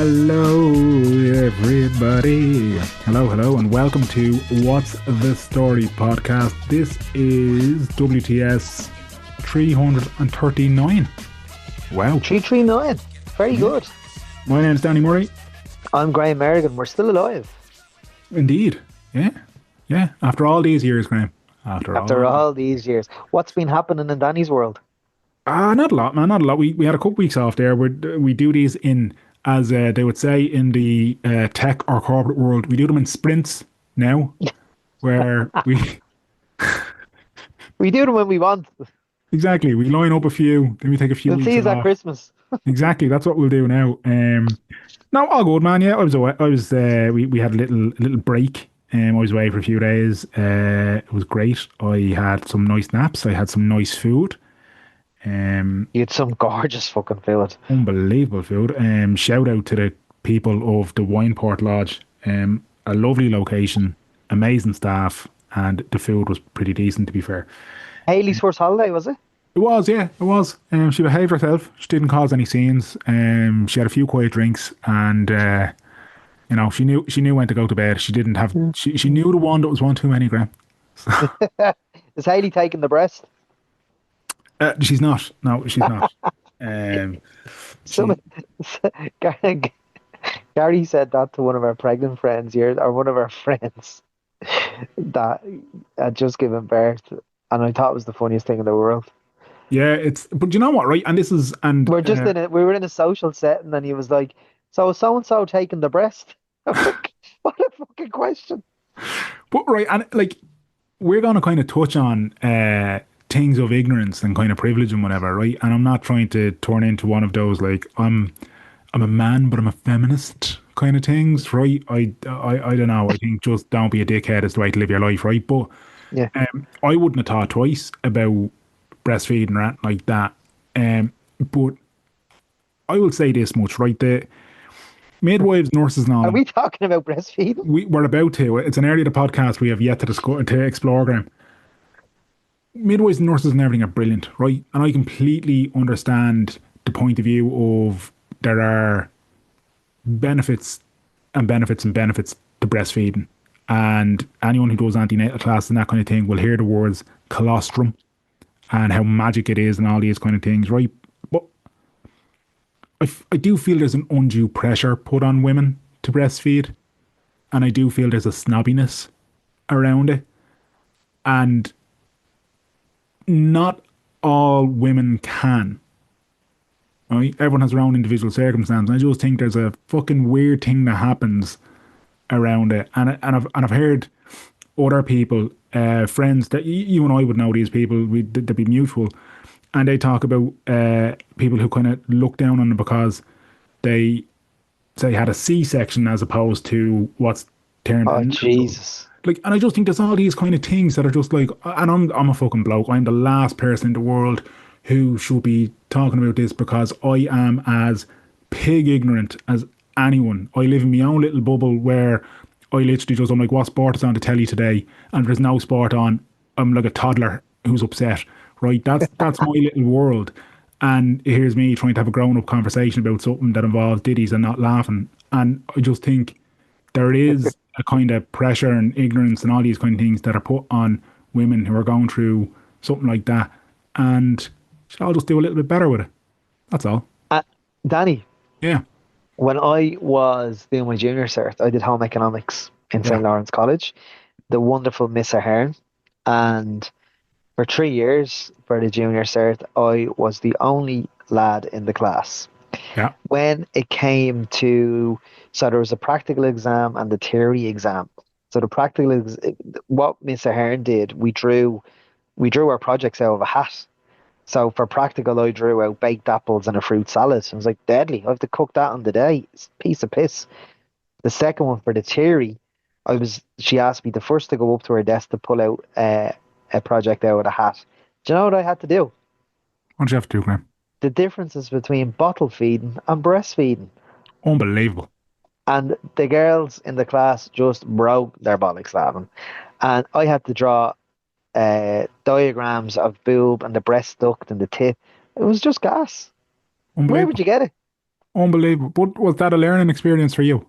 Hello, everybody. Hello, and welcome to What's the Story podcast. This is WTS 339. Wow. 339. Very good. My name's Danny Murray. I'm Graham Merrigan. We're still alive. Indeed. Yeah. After all these years, Graham. After all these years. What's been happening in Danny's world? Not a lot, man. Not a lot. We had a couple weeks off there. We do these in, as they would say in the tech or corporate world, we do them in sprints now, where we We do them when we want. exactly we line up a few, then we take a few We'll weeks see you off. at Christmas. Exactly, that's what we'll do now. No, all good, man. Yeah, I was away. We had a little break. I was away for a few days. It was great. I had some nice naps. I had some nice food. You had some gorgeous fucking food. Unbelievable food. Shout out to the people of the Wineport Lodge. A lovely location, amazing staff, and the food was pretty decent, to be fair. Hayley's first holiday, was it? It was, yeah, it was. She behaved herself. She didn't cause any scenes. She had a few quiet drinks, and she knew when to go to bed. She didn't have. She knew the one that was one too many, Graham. Is Hayley taking the breast? She's not. No, she's not. Gary said that to one of our pregnant friends here, or one of our friends that had just given birth, and I thought it was the funniest thing in the world. Yeah, but you know what, right? And this is, and we were in a social setting, and he was like, "So and so taking the breast?" I'm like, what a fucking question. But right, and like, we're gonna kind of touch on things of ignorance and kind of privilege and whatever, right? And I'm not trying to turn into one of those like I'm a man but I'm a feminist kind of things, right? I don't know. I think just don't be a dickhead is the way to live your life, right? But yeah, I wouldn't have thought twice about breastfeeding or anything like that. But I will say this much, right? The midwives, nurses, and all. Are we talking about breastfeeding? We're about to. It's an area of the podcast we have yet to explore, Graham. Midwives and nurses and everything are brilliant, right? And I completely understand the point of view of there are benefits to breastfeeding. And anyone who does antenatal class and that kind of thing will hear the words colostrum and how magic it is and all these kind of things, right? But I do feel there's an undue pressure put on women to breastfeed. And I do feel there's a snobbiness around it. And not all women can. Right? Everyone has their own individual circumstance. And I just think there's a fucking weird thing that happens around it. And I've heard other people, friends that you and I would know these people, they'd be mutual, and they talk about people who kind of look down on them because they say had a C-section as opposed to what's turned. Oh, Jesus. Like, and I just think there's all these kind of things that are just like, and I'm a fucking bloke. I'm the last person in the world who should be talking about this because I am as pig ignorant as anyone. I live in my own little bubble where I literally just, I'm like, what sport is on the telly today? And there's no sport on. I'm like a toddler who's upset, right? That's my little world. And here's me trying to have a grown-up conversation about something that involves ditties and not laughing. And I just think there is a kind of pressure and ignorance and all these kind of things that are put on women who are going through something like that. And I'll just do a little bit better with it. That's all. Danny. Yeah. When I was doing my junior cert, I did home economics in St. Lawrence College, the wonderful Miss Ahern. And for 3 years for the junior cert, I was the only lad in the class. Yeah. When it came to, so there was a practical exam and the theory exam. So the practical, what Miss Ahern did, we drew our projects out of a hat. So for practical, I drew out baked apples and a fruit salad. I was like, deadly. I have to cook that on the day. It's a piece of piss. The second one for the theory, she asked me the first to go up to her desk to pull out a project out of a hat. Do you know what I had to do? What did you have to do, Graham? The differences between bottle feeding and breastfeeding. Unbelievable. And the girls in the class just broke their bollocks laughing. And I had to draw diagrams of boob and the breast duct and the tip. It was just gas. Where would you get it? Unbelievable. But was that a learning experience for you?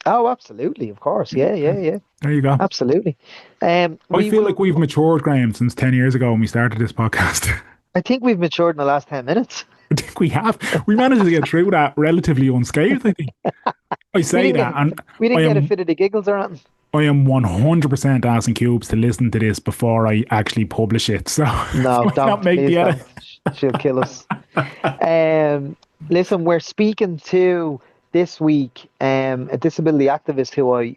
Oh, absolutely, of course. Yeah, yeah, yeah. There you go. Absolutely. I We feel will. like we've matured, Graham, since 10 years ago when we started this podcast. I think we've matured in the last 10 minutes. I think we have. We managed to get through that relatively unscathed, I think. I We say didn't that, get and we I didn't get a am fit of the giggles or anything. I am 100% asking Cubes to listen to this before I actually publish it. So No, might not don't. make the Please edit. don't. She'll kill us. Listen, we're speaking to this week a disability activist who I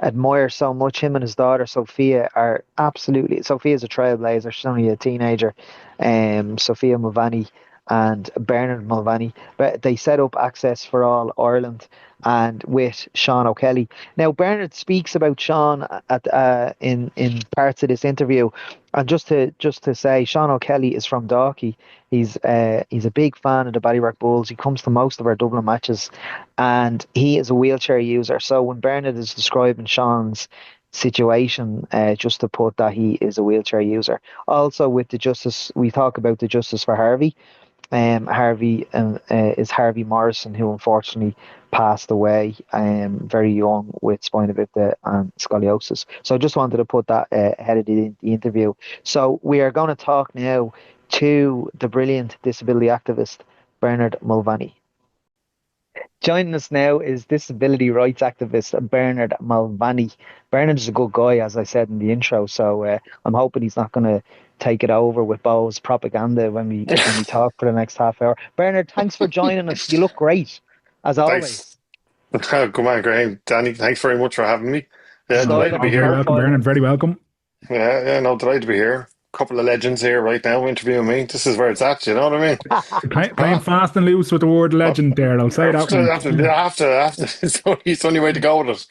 admire so much. Him and his daughter Sophia are absolutely. Sophia's a trailblazer. She's only a teenager. Sophia Mulvany and Bernard Mulvany, but they set up Access for All Ireland and with Sean O'Kelly. Now Bernard speaks about Sean at in parts of this interview, and just to say, Sean O'Kelly is from Dalkey. He's a big fan of the Ballyrock Bulls. He comes to most of our Dublin matches, and he is a wheelchair user. So when Bernard is describing Sean's situation, just to put that he is a wheelchair user. Also, with the justice, we talk about the justice for Harvey. Harvey is Harvey Morrison, who unfortunately passed away very young with spina bifida and scoliosis. So I just wanted to put that ahead of the interview. So we are going to talk now to the brilliant disability activist Bernard Mulvany. Joining us now is disability rights activist Bernard Mulvany. Bernard is a good guy, as I said in the intro, so I'm hoping he's not going to take it over with Bo's propaganda when we talk for the next half hour. Bernard, thanks for joining us. You look great, as always. Thanks. Good man, Graham. Danny, thanks very much for having me. Yeah, No, delighted to Styling be and very here. welcome, profiling. Bernard. Very welcome. Yeah, no, delighted to be here. Couple of legends here right now interviewing me. This is where it's at, you know what I mean? Playing Ah, fast and loose with the word ah, legend there. I'll say that after, one. after, after, after, it's the only way to go with it.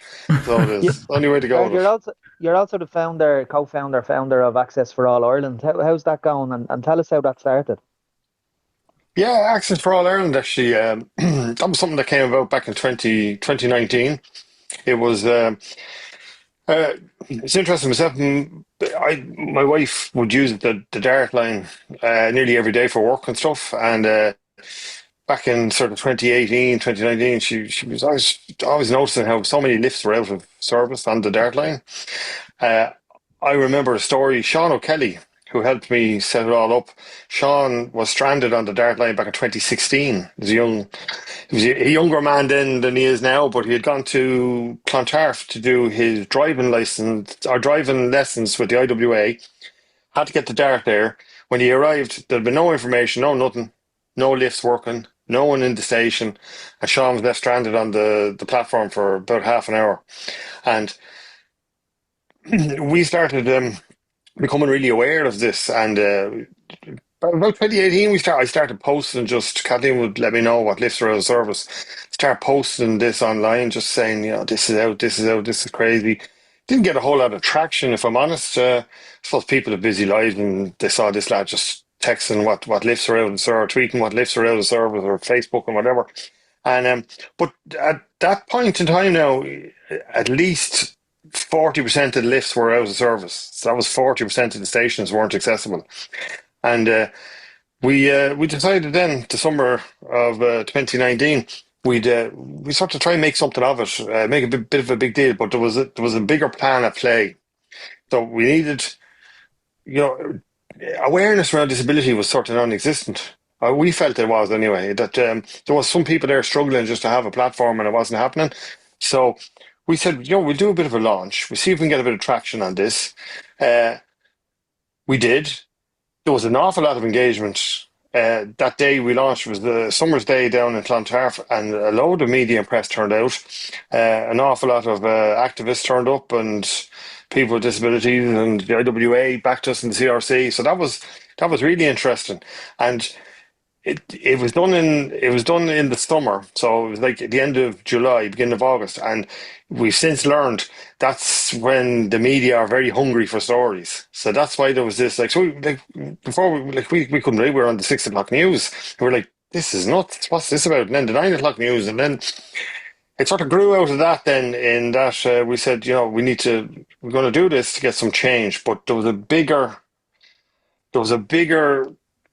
So it Yeah, is. Only way to go Bernard, with it. you're also the co-founder of Access for All Ireland. How's that going? And tell us how that started. Yeah, Access for All Ireland, actually, that was something that came about back in 2019. It was, uh, it's interesting myself. My wife would use the Dart line nearly every day for work and stuff. And back in sort of 2018, 2019, she was always noticing how so many lifts were out of service on the Dart line. Uh, I remember a story, Sean O'Kelly, who helped me set it all up. Sean was stranded on the Dart line back in 2016. He was a younger man then than he is now, but he had gone to Clontarf to do his driving license or driving lessons with the IWA. Had to get the Dart there. When he arrived, there'd been no information, no nothing, no lifts working, no one in the station, and Sean was left stranded on the platform for about half an hour. And we started becoming really aware of this, and about 2018, I started posting. Just Kathleen would let me know what lifts were out of service. Start posting this online, just saying, this is out, this is out, this is crazy. Didn't get a whole lot of traction, if I'm honest. I suppose people have busy lives, and they saw this lad just texting what lifts are out of service, tweeting what lifts are out of service, or Facebook and whatever. And but at that point in time now, at least 40% of the lifts were out of service. So that was 40% of the stations weren't accessible. And we decided then, the summer of 2019, we sort of try and make something of it, make a bit of a big deal. But there was a bigger plan at play. So we needed, you know, awareness around disability was sort of non-existent. We felt it was anyway. That there was some people there struggling just to have a platform, and it wasn't happening. So we said, we'll do a bit of a launch. We'll see if we can get a bit of traction on this. Uh, we did. There was an awful lot of engagement. That day we launched was the Summer's Day down in Clontarf, and a load of media and press turned out. An awful lot of activists turned up, and people with disabilities, and the IWA backed us in the CRC. So that was really interesting. And it was done in the summer, so it was like at the end of July, beginning of August, and we've since learned that's when the media are very hungry for stories. So that's why there was this before we couldn't read. We were on the 6 o'clock news. We were like, this is nuts. What's this about? And then the 9 o'clock news, and then it sort of grew out of that. Then in that we said, we're going to do this to get some change, but there was a bigger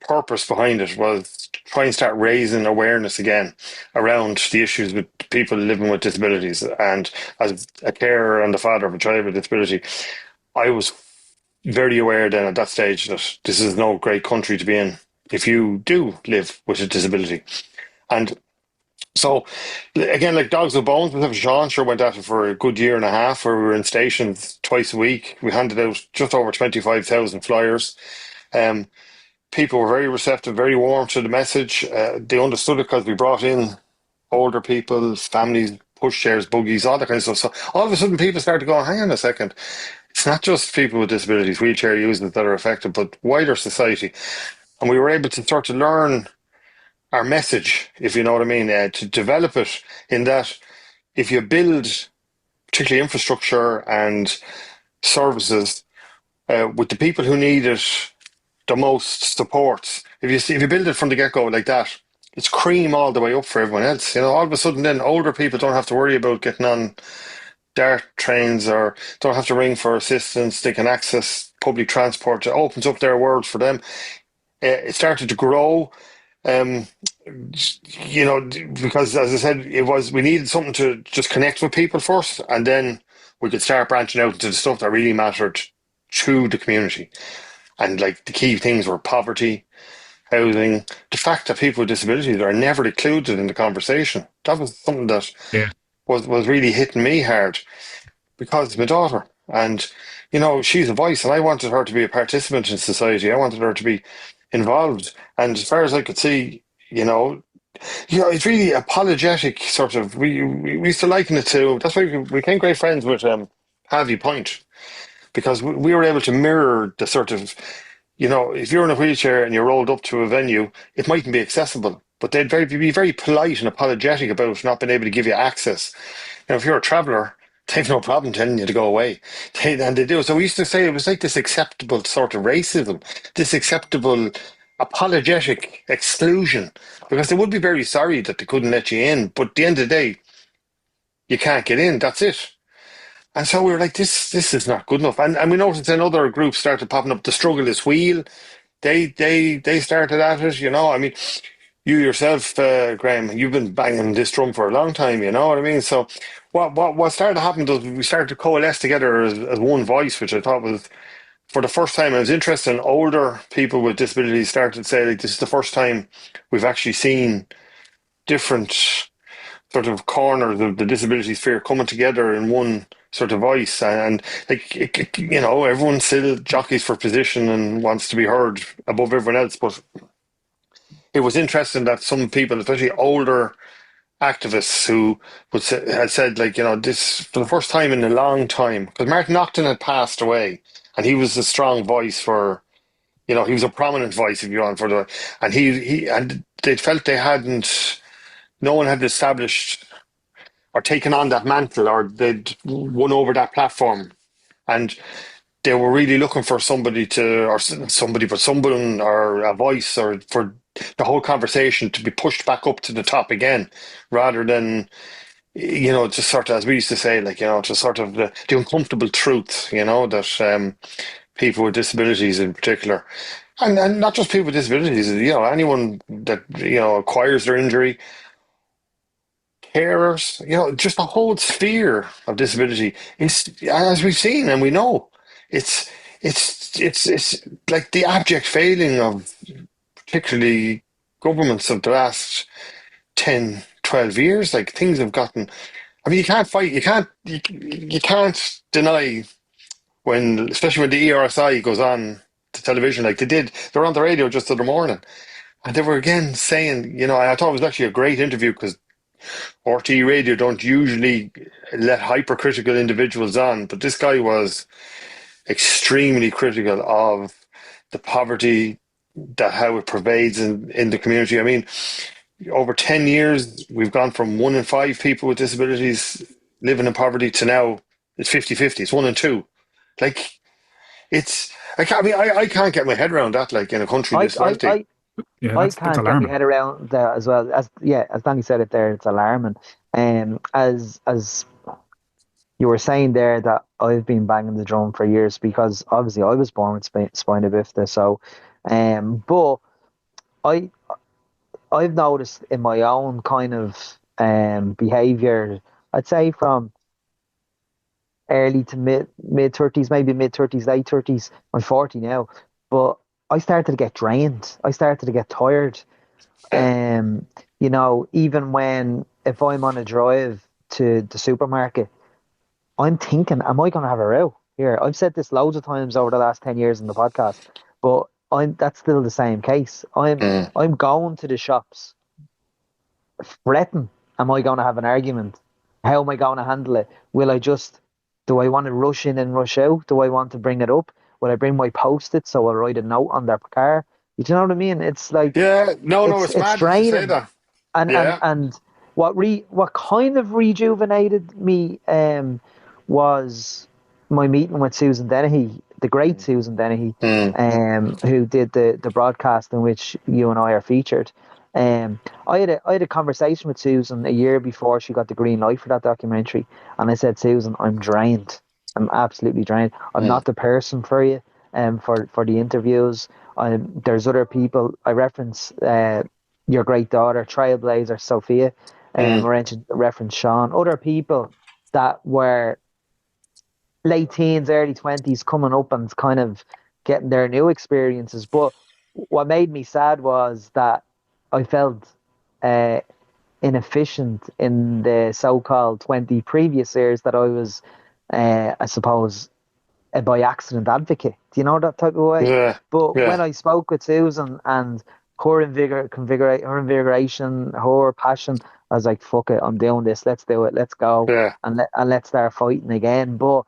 purpose behind it was to try and start raising awareness again around the issues with people living with disabilities. And as a carer and the father of a child with disability, I was very aware then at that stage that this is no great country to be in if you do live with a disability. And so, again, like Dogs with Bones, myself and Sean sure went at it for a good year and a half, where we were in stations twice a week. We handed out just over 25,000 flyers. Um, People were very receptive, very warm to the message. They understood it because we brought in older people, families, pushchairs, buggies, all that kind of stuff. So all of a sudden, people started going, hang on a second. It's not just people with disabilities, wheelchair users that are affected, but wider society. And we were able to start to learn our message, if you know what I mean, to develop it in that if you build particularly infrastructure and services with the people who need it the most support, if you build it from the get-go like that, it's cream all the way up for everyone else. You know, all of a sudden then older people don't have to worry about getting on DART trains or don't have to ring for assistance. They can access public transport. It opens up their world for them. It started to grow. Um, you know, because as I said, we needed something to just connect with people first, and then we could start branching out into the stuff that really mattered to the community. And like the key things were poverty, housing, the fact that people with disabilities are never included in the conversation. That was something that Yeah. was really hitting me hard because it's my daughter. And, you know, she's a voice and I wanted her to be a participant in society. I wanted her to be involved. And as far as I could see, it's really apologetic sort of, we used to liken it to, that's why we became great friends with Harvey Point, because we were able to mirror the sort of, if you're in a wheelchair and you're rolled up to a venue, it mightn't be accessible, but they'd be very polite and apologetic about not being able to give you access. If you're a traveller, they've no problem telling you to go away. And they do. So we used to say it was like this acceptable sort of racism, this acceptable apologetic exclusion, because they would be very sorry that they couldn't let you in. But at the end of the day, you can't get in. That's it. And so we were like, this is not good enough. And we noticed then other groups started popping up. The Struggle is Wheel. They started at it, I mean, you yourself, Graham, you've been banging this drum for a long time, you know what I mean? So what started to happen was we started to coalesce together as one voice, which I thought was, for the first time, I was interested in older people with disabilities started to say, like, this is the first time we've actually seen different sort of corners of the disability sphere coming together in one sort of voice. And like, everyone still jockeys for position and wants to be heard above everyone else. But it was interesting that some people, especially older activists who had said, like, this for the first time in a long time, because Martin Naughton had passed away and he was a strong voice for, he was a prominent voice, if you want, and and they felt no one had established or taken on that mantle, or they'd won over that platform. And they were really looking for somebody someone or a voice, or for the whole conversation to be pushed back up to the top again, rather than, just sort of, as we used to say, like, just sort of the uncomfortable truth, that people with disabilities in particular, and not just people with disabilities, anyone that, acquires their injury, carers, just the whole sphere of disability is, as we've seen and we know, it's it's like the abject failing of particularly governments of the last 10, 12 years. Like, things have gotten, I mean, you can't deny when, especially when the ERSI goes on to television, like they're on the radio just the other morning. And they were again saying, I thought it was actually a great interview, because RTE radio don't usually let hypercritical individuals on, but this guy was extremely critical of the poverty, that how it pervades in the community. I mean, over 10 years, we've gone from 1 in 5 people with disabilities living in poverty to now it's 50-50. It's 1 in 2. Like, I can't get my head around that, like, in a country I, this I, wealthy. I, Yeah, I that's can't get my alarming. head around that as well. As Danny said it there, it's alarming. As you were saying there, that I've been banging the drum for years, because obviously I was born with spina bifida. So, but I I've noticed in my own kind of behavior, I'd say from early to mid 30s, maybe mid 30s, late 30s. I'm 40 now, but I started to get drained. I started to get tired. Yeah. Um, even when if I'm on a drive to the supermarket, I'm thinking, am I going to have a row here? I've said this loads of times over the last 10 years in the podcast, but I'm that's still the same case. Mm. I'm going to the shops fretting, am I going to have an argument? How am I going to handle it? Will I just, do I want to rush in and rush out? Do I want to bring it up? Will I bring my post-it so I'll write a note on their car? You know what I mean? It's like, Yeah. No, no, it's it's mad that you say draining. that. And Yeah. and what kind of rejuvenated me was my meeting with Susan Dennehy, the great Susan Dennehy, Mm. who did the broadcast in which you and I are featured. I had a conversation with Susan a year before she got the green light for that documentary, and I said, Susan, I'm drained. I'm absolutely drained. I'm Mm. not the person for you, for the interviews. There's other people. I reference your great daughter, trailblazer Sophia, Mm. reference Sean, other people that were late teens, early 20s coming up and kind of getting their new experiences. But what made me sad was that I felt uh, inefficient in the so-called 20 previous years that I was, I suppose, a by accident advocate. Do you know that type of way? Yeah. But when Yeah. I spoke with Susan and her invigoration, her passion, I was like, "Fuck it, I'm doing this. Let's do it. Let's go Yeah. and let's start fighting again." But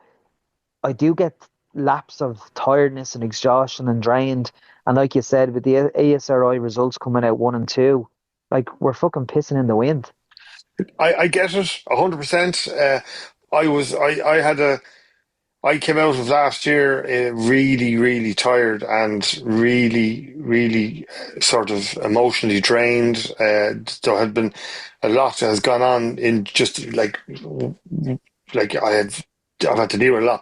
I do get laps of tiredness and exhaustion and drained. And like you said, with the ASRI results coming out 1 and 2, like we're fucking pissing in the wind. I get it 100%. I had I came out of last year really, really tired and really, really sort of emotionally drained. There had been a lot that has gone on in just like I've had to deal with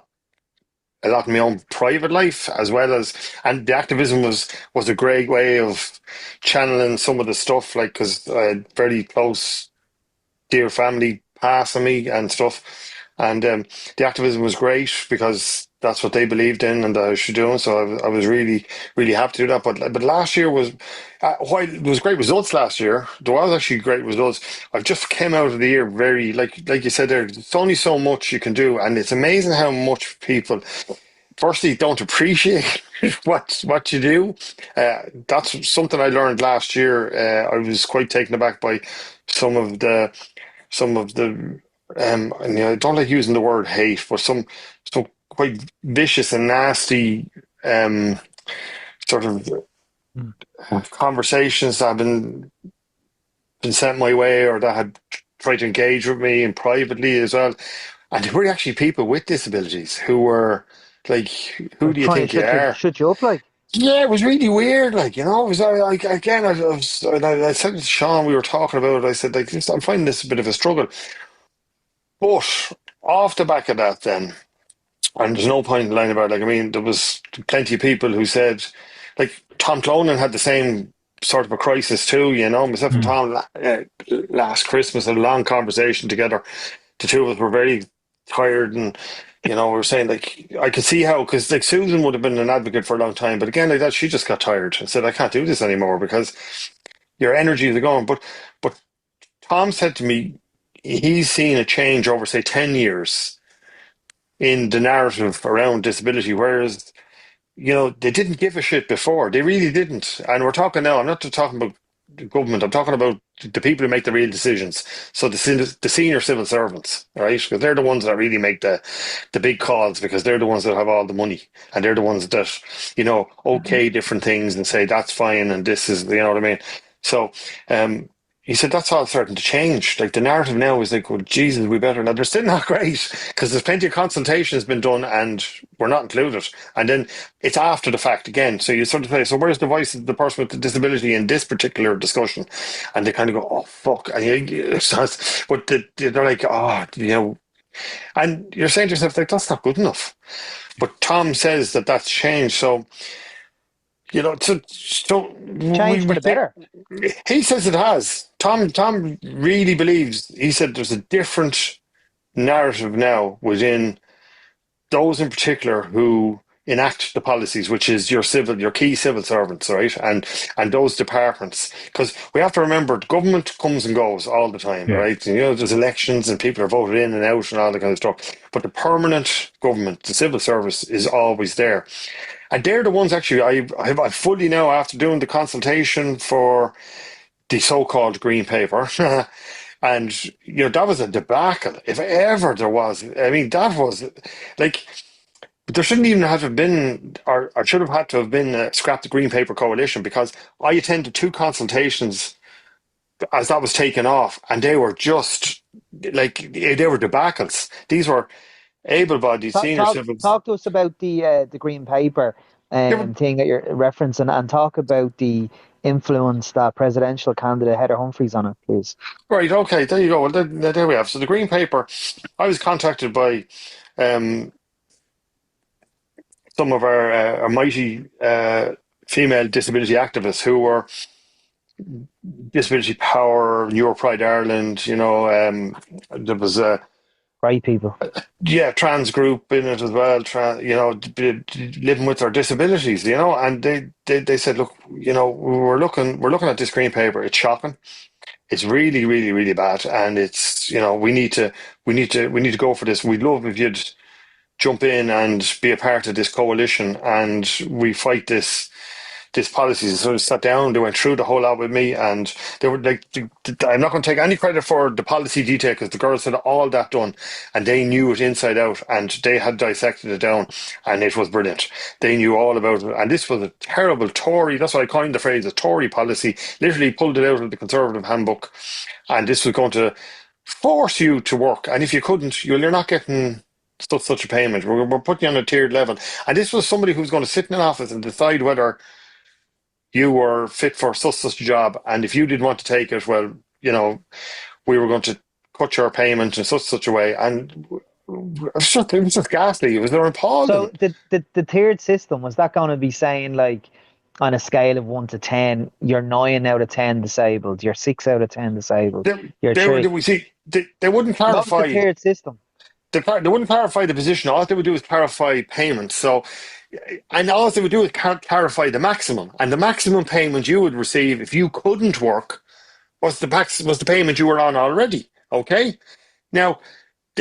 a lot in my own private life as well as, and the activism was a great way of channeling some of the stuff, like because I had very close dear family passing me and stuff. And the activism was great because that's what they believed in and I should do. So I was really, really happy to do that. But last year was, while it was great results last year, there was actually great results. I've just came out of the year very, like you said there, there's only so much you can do. And it's amazing how much people firstly don't appreciate what you do. That's something I learned last year. I was quite taken aback by some of the some of the and, I don't like using the word hate, but some quite vicious and nasty um sort of Mm. conversations that have been sent my way or that had tried to engage with me and privately as well. And there were actually people with disabilities who were like, who They're do you trying to think you are? shut you up, like. Yeah, it was really weird. Like, it was like, again, I said to Sean, we were talking about it. I said, like, I'm finding this a bit of a struggle. But off the back of that, then, and there's no point in lying about it. Like, I mean, there was plenty of people who said, like, Tom Clonan had the same sort of a crisis too, Myself and Mm. Tom last Christmas had a long conversation together. The two of us were very tired and we were saying like I could see how because like Susan would have been an advocate for a long time, but again like that she just got tired and said I can't do this anymore because your energies are gone. But Tom said to me he's seen a change over say 10 years in the narrative around disability, whereas they didn't give a shit before. They really didn't. And we're talking now, I'm not just talking about the government, I'm talking about the people who make the real decisions. So the senior civil servants, right? Because they're the ones that really make the big calls because they're the ones that have all the money and they're the ones that, okay different things and say that's fine and this is, you know what I mean? So, he said that's all starting to change. Like the narrative now is like, well, Jesus, we better. Now they're still not great because there's plenty of consultations been done and we're not included. And then it's after the fact again. So you sort of say, so where's the voice of the person with the disability in this particular discussion? And they kind of go, oh fuck. But they're like, and you're saying to yourself, like, that's not good enough. But Tom says that that's changed. So so Change for we the better. he says it has. Tom really believes. He said there's a different narrative now within those in particular who enact the policies, which is your key civil servants, right, and those departments, because we have to remember the government comes and goes all the time, Yeah. right? And, there's elections and people are voted in and out and all that kind of stuff. But the permanent government, the civil service, is always there, and they're the ones actually. I fully now, after doing the consultation for the so-called green paper. And that was a debacle, if ever there was. I mean, that was like there shouldn't even have been, or should have had to have been, scrap the Green Paper Coalition, because I attended two consultations as that was taken off, and they were just like they were debacles. These were able-bodied Talk, senior talk, civils. talk to us about the green paper They were thing that you're referencing, and talk about the influence that presidential candidate Heather Humphreys on it, please. right. Okay, there you go. Well, there we have. So the Green Paper. I was contacted by um, some of our mighty female disability activists who were Disability Power, Europride Ireland. There was a Right, people. trans group in it as well. Living with their disabilities. And they said, look, we're looking at this green paper. It's shocking. It's really, really, really bad, and it's we need to go for this. We'd love if you'd jump in and be a part of this coalition, and we fight this policy. So they sat down, they went through the whole lot with me, and they were like, I'm not going to take any credit for the policy detail, because the girls had all that done and they knew it inside out, and they had dissected it down, and it was brilliant. They knew all about it. And this was a terrible Tory, that's why I coined the phrase, a Tory policy, literally pulled it out of the Conservative handbook. And this was going to force you to work. And if you couldn't, you're not getting such a payment. We're putting you on a tiered level. And this was somebody who's going to sit in an office and decide whether you were fit for such a job, and if you didn't want to take it, well, we were going to cut your payment in such a way, and it was just ghastly. It was they're So appalling. the tiered system, was that going to be saying, like, on a scale of 1 to 10, you're 9 out of 10 disabled, you're 6 out of 10 disabled, you're They three? we see they wouldn't What was the clarify. tiered system? They wouldn't clarify the position. All they would do is clarify payments. So, and all they would do is clarify the maximum, and the maximum payment you would receive if you couldn't work was the payment you were on already. Okay, now,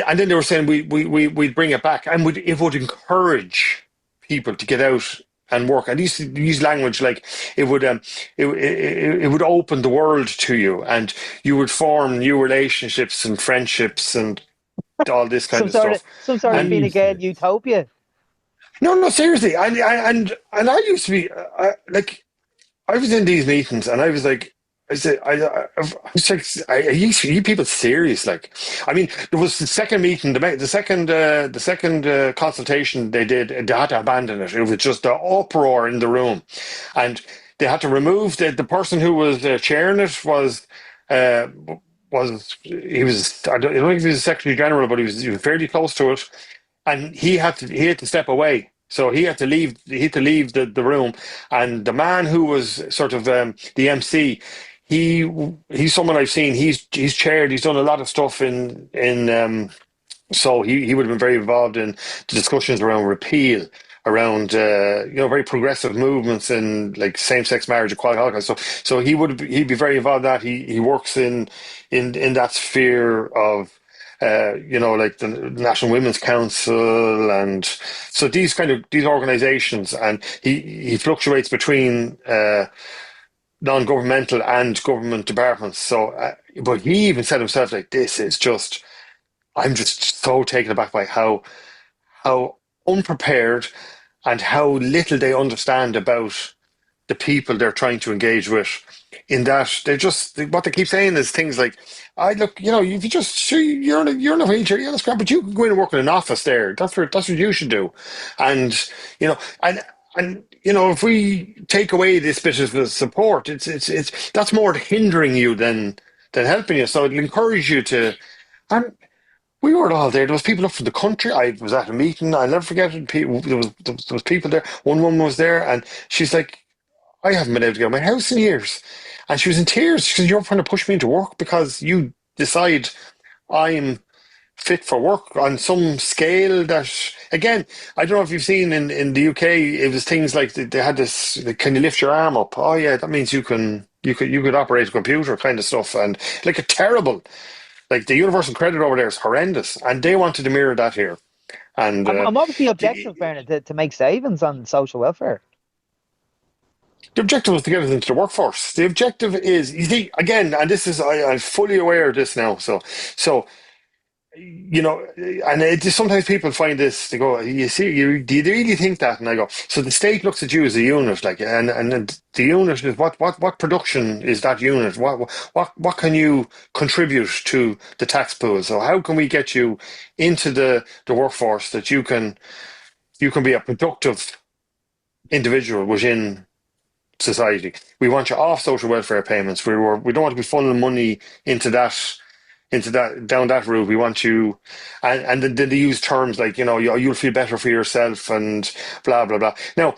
and then they were saying we'd bring it back, and it would encourage people to get out and work. And these use language like it would open the world to you, and you would form new relationships and friendships and all this kind Some of sort of stuff. some sort of And Fine Gael Jesus. utopia. no, no, seriously, and I used to be like, I was in these meetings, and I was like, I said, I was like, you people serious? Like, I mean, there was the second meeting, the second consultation they did, they had to abandon it. It was just the uproar in the room, and they had to remove the person who was chairing it uh, he was, I don't think he was the Secretary General, but he was fairly close to it, and he had to step away. So he had to leave the room, and the man who was sort of the MC, he's someone I've seen. He's chaired. He's done a lot of stuff in. So he would have been very involved in the discussions around repeal, around very progressive movements in like same sex marriage, equality, all that kind of stuff. So he'd be very involved in that. He works in that sphere of like the National Women's Council, and so these organizations, and he fluctuates between non-governmental and government departments. So, but he even said himself, like, this is just, I'm just so taken aback by how unprepared and how little they understand about the people they're trying to engage with. In that they just what they keep saying is things like, "I look, if you just sure you're in a wheelchair, yeah, that's great, but you can go in and work in an office there. That's what you should do." And you know, and if we take away this bit of the support, it's that's more hindering you than helping you. So it'll encourage you to. And we were all there. There was people up from the country. I was at a meeting. I'll never forget it. There was people there. One woman was there, and she's like, I haven't been able to get out of my house in years. And she was in tears. She said, you're trying to push me into work because you decide I'm fit for work on some scale that, again, I don't know if you've seen in the UK, it was things like they had this, can you lift your arm up? Oh yeah, that means you could operate a computer kind of stuff. And like a terrible, like the universal credit over there is horrendous. And they wanted to mirror that here. And I'm obviously objective, Bernard, to make savings on social welfare. the objective was to get us into the workforce. The objective is, you see, again, and this is, I'm fully aware of this now. So, and sometimes people find this, they go, you see, do you really think that? And I go, so the state looks at you as a unit, like, and the unit is what production is that unit? What can you contribute to the tax pool? So how can we get you into the workforce that you can be a productive individual within society? We want you off social welfare payments. We don't want to be funneling money into that down that route. We want you, and then they use terms like you'll feel better for yourself and blah blah blah. Now,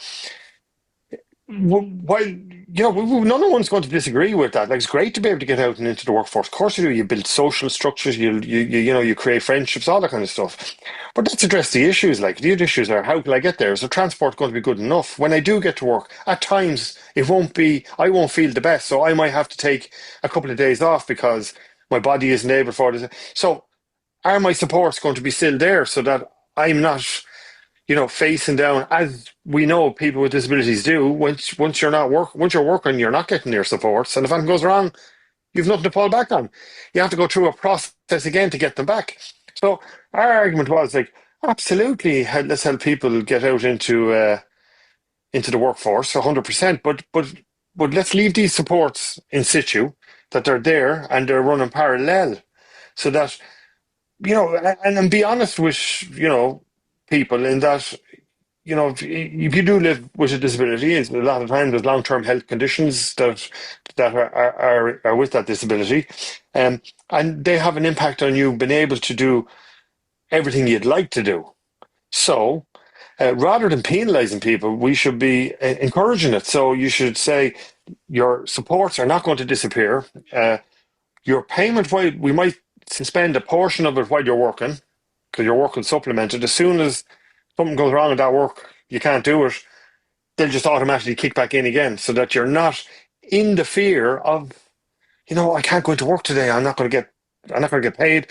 while none of one's going to disagree with that. Like, it's great to be able to get out and into the workforce. Of course you do. You build social structures. You create friendships, all that kind of stuff. But let's address the issues. Like, the issues are, how can I get there? Is the transport going to be good enough? When I do get to work, at times I won't feel the best. So I might have to take a couple of days off because my body isn't able for this. So are my supports going to be still there so that I'm not, facing down, as we know people with disabilities do, once you're working, you're not getting your supports. And if anything goes wrong, you've nothing to fall back on. You have to go through a process again to get them back. So our argument was like, absolutely, let's help people get out into the workforce 100%, but let's leave these supports in situ, that they're there and they're running parallel, so that and be honest with people in that if you do live with a disability, a lot of times there's long-term health conditions that are with that disability, and they have an impact on you being able to do everything you'd like to do. So rather than penalising people, we should be encouraging it. So you should say your supports are not going to disappear. Your payment, we might suspend a portion of it while you're working, because you're working supplemented. As soon as something goes wrong at that work, you can't do it, they'll just automatically kick back in again, so that you're not in the fear of, I can't go into work today. I'm not going to get paid.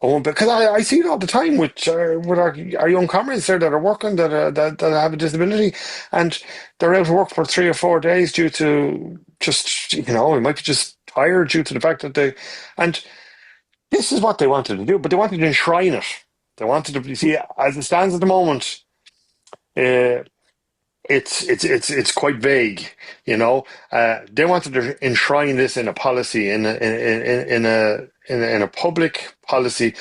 Oh, because I see it all the time with our young comrades there that are working, that have a disability, and they're out of work for 3 or 4 days due to just, it might be just tired due to the fact that and this is what they wanted to do, but they wanted to enshrine it. They wanted to see, as it stands at the moment, it's quite vague, They wanted to enshrine this in a policy, in a public policy.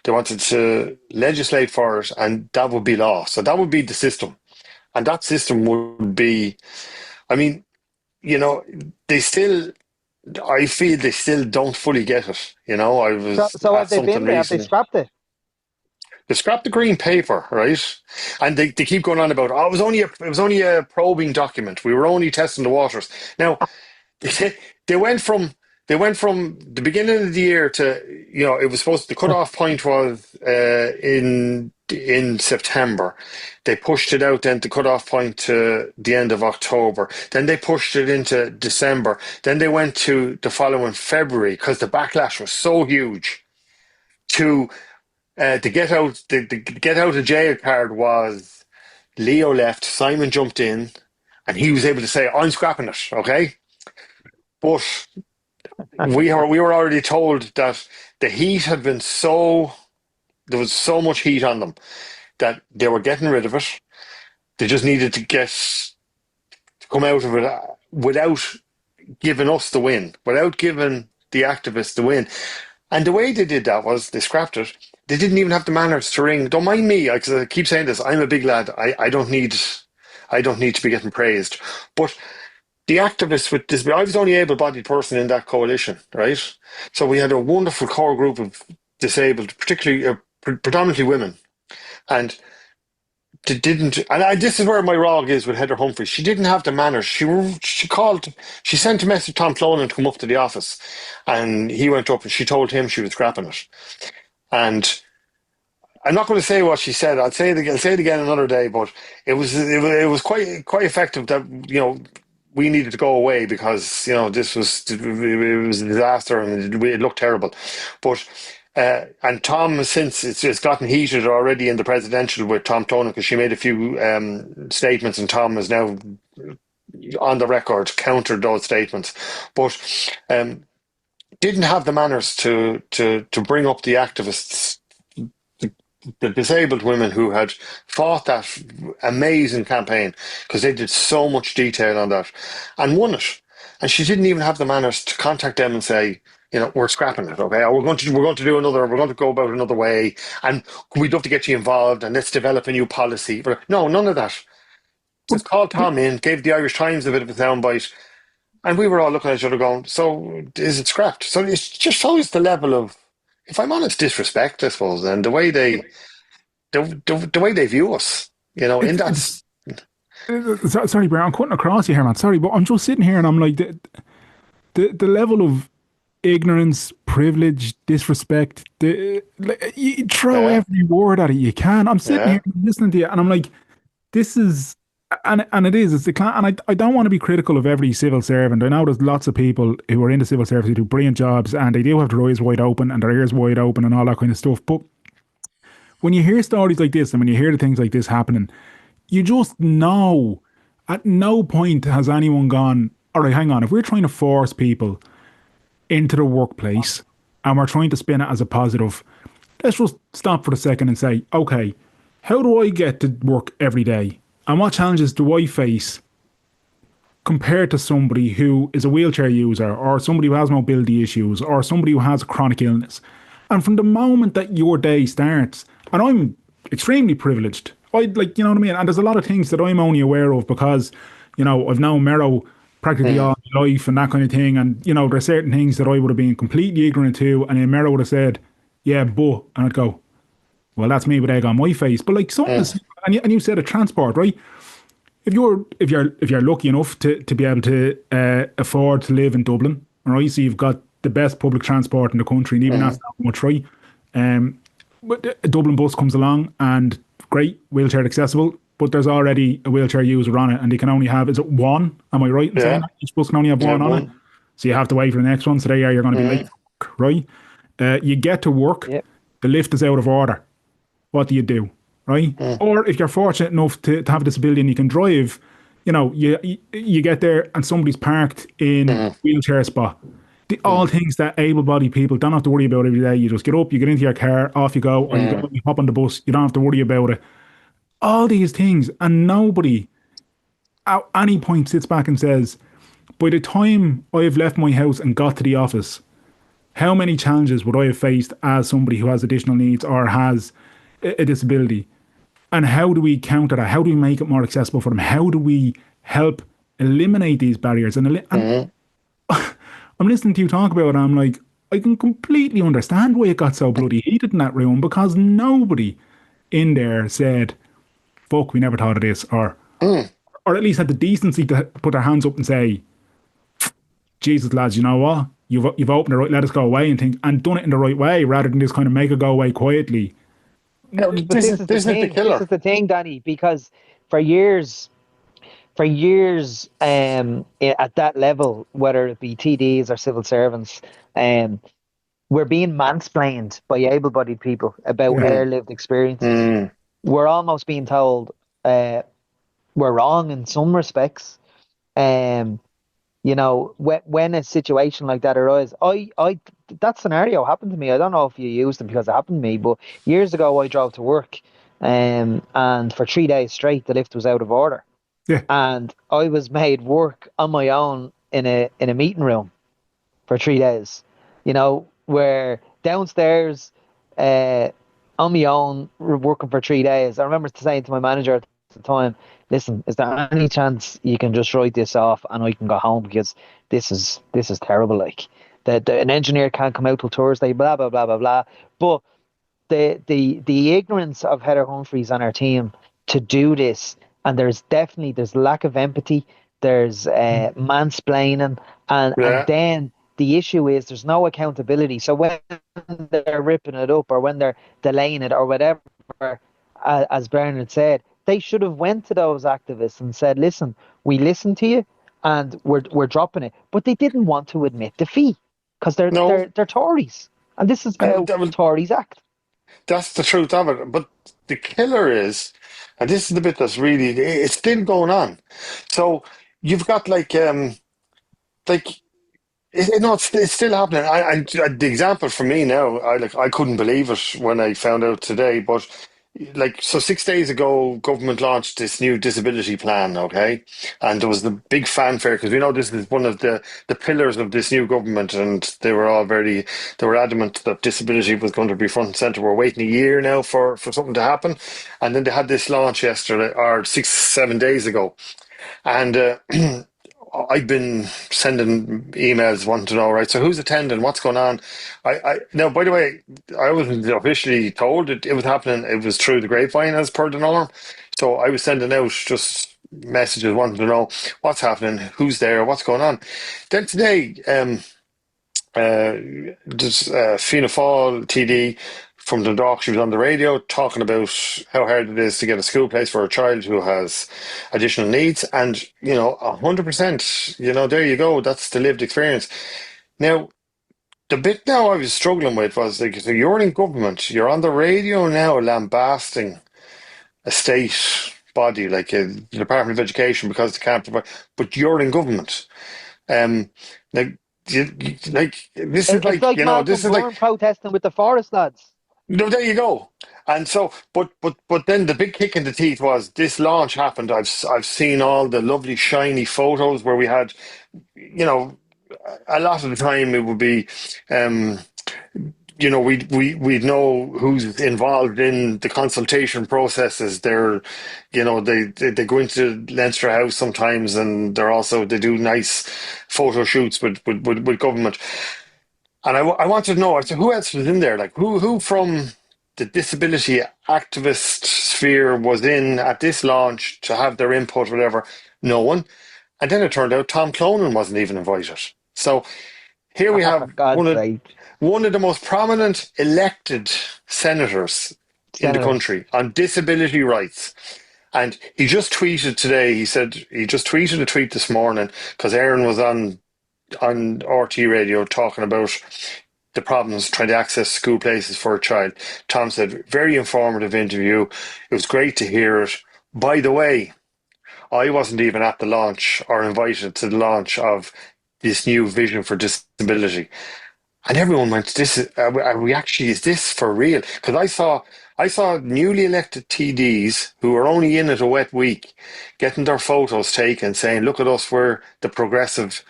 They wanted to legislate for it, and that would be law. So that would be the system, and that system would be. I mean, I feel they still don't fully get it. I was So at have they something been there? Have they recently. scrapped it? They scrapped the green paper, right? And they keep going on about, it was only a probing document. We were only testing the waters. Now, they went from the beginning of the year to, it was the cutoff point was in September. They pushed it out then, the cutoff point, to the end of October. Then they pushed it into December. Then they went to the following February, because the backlash was so huge. To get out, the get out of jail card was, Leo left, Simon jumped in, and he was able to say, I'm scrapping it, okay? But we were already told that the heat had been there was so much heat on them that they were getting rid of it. They just needed to come out of it without giving us the win, without giving the activists the win. And the way they did that was they scrapped it. They didn't even have the manners to ring. Don't mind me, because I keep saying this. I'm a big lad. I don't need to be getting praised. But the activists with this, I was the only able-bodied person in that coalition, right? So we had a wonderful core group of disabled, particularly predominantly women, and didn't, and this is where my rog is with Heather Humphreys. She didn't have the manners. She sent a message to Tom Clonan to come up to the office, and he went up and she told him she was scrapping it. And I'm not going to say what she said. I'll say it again another day. But it was quite effective that we needed to go away because it was a disaster and it looked terrible. But and Tom, since it's gotten heated already in the presidential with Tom Tonin because she made a few statements and Tom is now on the record countered those statements, but didn't have the manners to bring up the activists, the disabled women who had fought that amazing campaign because they did so much detail on that and won it. And she didn't even have the manners to contact them and say, we're scrapping it, okay? Or we're going to go about another way, and we'd love to get you involved, and let's develop a new policy. No, none of that. But Just called Tom in, gave the Irish Times a bit of a soundbite, and we were all looking at each other going, so is it scrapped? So it just shows the level of, if I'm honest, disrespect, I suppose, and the way they view us, in it's, that. sorry, Brian, I'm cutting across you here, man. Sorry, but I'm just sitting here and I'm like, the level of ignorance, privilege, disrespect, you throw Yeah, every word at it you can. I'm sitting yeah, here listening to you and I'm like, this is, and it's the kind, and I don't want to be critical of every civil servant. I know there's lots of people who are in the civil service who do brilliant jobs and they do have their eyes wide open and their ears wide open and all that kind of stuff. But when you hear stories like this and when you hear the things like this happening, you just know at no point has anyone gone, all right, hang on, if we're trying to force people into the workplace and we're trying to spin it as a positive, let's just stop for a second and say, okay, how do I get to work every day? And what challenges do I face compared to somebody who is a wheelchair user or somebody who has mobility issues or somebody who has a chronic illness? And from the moment that your day starts, and I'm extremely privileged, you know what I mean? And there's a lot of things that I'm only aware of because, I've known Mero practically all my life and that kind of thing. And, there's certain things that I would have been completely ignorant to. And then Mero would have said, yeah, but, and I'd go, well, that's me with egg on my face. But like something, and you said a transport, right? If you're lucky enough to be able to afford to live in Dublin, right? So you've got the best public transport in the country, and even that's not much, right? But a Dublin bus comes along and great, wheelchair accessible, but there's already a wheelchair user on it, and they can only have, is it one? Am I right in saying that? Each bus can only have yeah, one on it. So you have to wait for the next one. So there you're going to be late for work, right? You get to work, Yep. the lift is out of order. What do? Right? Or if you're fortunate enough to have a disability and you can drive, you get there and somebody's parked in a wheelchair spot. All things that able-bodied people don't have to worry about every day. You just get up, you get into your car, off you go, or you hop on the bus. You don't have to worry about it. All these things, and nobody at any point sits back and says, by the time I have left my house and got to the office, how many challenges would I have faced as somebody who has additional needs or has a disability? And how do we counter that? How do we make it more accessible for them? How do we help eliminate these barriers? And I'm listening to you talk about it, and I'm like, I can completely understand why it got so bloody heated in that room because nobody in there said, fuck, we never thought of this, or at least had the decency to put their hands up and say, Jesus, lads, you know what? You've opened it right, let us go away and done it in the right way rather than just kind of make it go away quietly. No, but This this is is the this is the thing. This killer. is the thing, Danny, because for years, at that level, whether it be TDs or civil servants, um, we're being mansplained by able-bodied people about Yeah. our Mm, lived experiences. mm, We're almost being told we're wrong in some respects. Um, when a situation like that arises, that scenario happened to me. I don't know if you used it because it happened to me, but years ago I drove to work, and for 3 days straight the lift was out of order, Yeah. and I was made work on my own in a meeting room for 3 days. Where downstairs, uh, on my own, working for 3 days. I remember saying to my manager at the time, "Listen, is there any chance you can just write this off and I can go home because this is terrible. Like that, an engineer can't come out till Thursday. Blah blah blah blah blah." But the ignorance of Heather Humphreys and her team to do this, and there's lack of empathy, there's mansplaining, and Yeah. then the issue is there's no accountability. So when they're ripping it up or when they're delaying it or whatever, as Bernard said, they should have went to those activists and said, "Listen, we listened to you, and we're dropping it." But they didn't want to admit defeat because they're No, they're they're Tories, and this is and how Tories act. that's the truth of it. But the killer is, and this is the bit that's really, it's still going on. So you've got like no, it's still happening. The example for me now, I couldn't believe it when I found out today. But like, so 6 days ago, government launched this new disability plan. Okay, and there was the big fanfare because we know this is one of the pillars of this new government, and they were adamant that disability was going to be front and center. We're waiting a year now for something to happen, and then they had this launch yesterday or 6 7 days ago, and I've been sending emails wanting to know, right? So who's attending? What's going on? Now, by the way, I wasn't officially told it was happening. It was through the grapevine as per the norm. So I was sending out just messages wanting to know what's happening, who's there, what's going on. Then today, uh, just Fianna Fáil TD from Dundalk, she was on the radio talking about how hard it is to get a school place for a child who has additional needs, and 100%. There you go. That's the lived experience. Now, the bit now I was struggling with was like, so you're in government, you're on the radio now, lambasting a state body like the Department of Education because they can't provide, but you're in government. Like, like this is It's like like Malcolm this is like Byrne protesting with the forest lads. no, there you go. And so, but then the big kick in the teeth was this launch happened. I've seen all the lovely shiny photos where we had, you know, a lot of the time it would be, um, we'd know who's involved in the consultation processes. They go into Leinster House sometimes, and they do nice photo shoots with government. And I wanted to know, I said, who else was in there? Like, who from the disability activist sphere was in at this launch to have their input, whatever? No one. And then it turned out Tom Clonan wasn't even invited. So here we Oh, for have God's sake, one of the most prominent elected senators in the senators. country on disability rights. And he just tweeted today, he said he just tweeted a tweet this morning because Aaron was on RT radio talking about the problems trying to access school places for a child. Tom said, very informative interview. It was great to hear it. By the way, I wasn't even at the launch or invited to the launch of this new vision for disability. And everyone went, are we actually, is this for real? Because I saw newly elected TDs who were only in it a wet week getting their photos taken saying, look at us, we're the progressive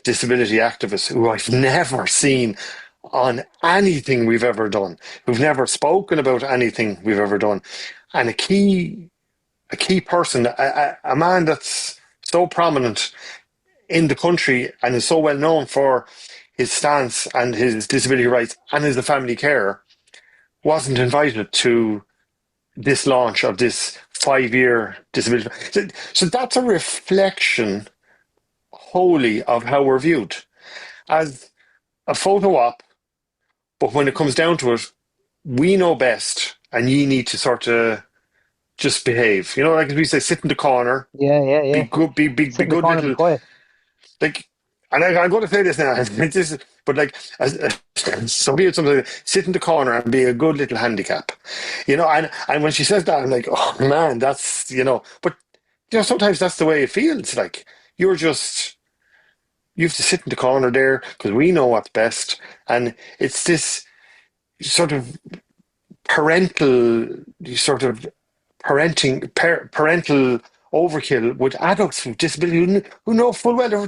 disability activists who I've never seen on anything we've ever done, who've never spoken about anything we've ever done. And a key person, a man that's so prominent in the country and is so well known for his stance and his disability rights and as a family carer, wasn't invited to this launch of this 5-year disability. So that's a reflection wholly of how we're viewed as a photo op, but when it comes down to it, we know best and ye need to sort of just behave. Like we say, sit in the corner, Yeah, yeah, be yeah. good, be Sit in the good corner and be little, quiet. like, and I'm going to say this now, but like, Sophia, something like, sit in the corner and be a good little handicap, and when she says that, I'm like, oh man, that's, but sometimes that's the way it feels. Like, you're just, you have to sit in the corner there because we know what's best. And it's this sort of parental, sort of parental overkill with adults with disability who know full well.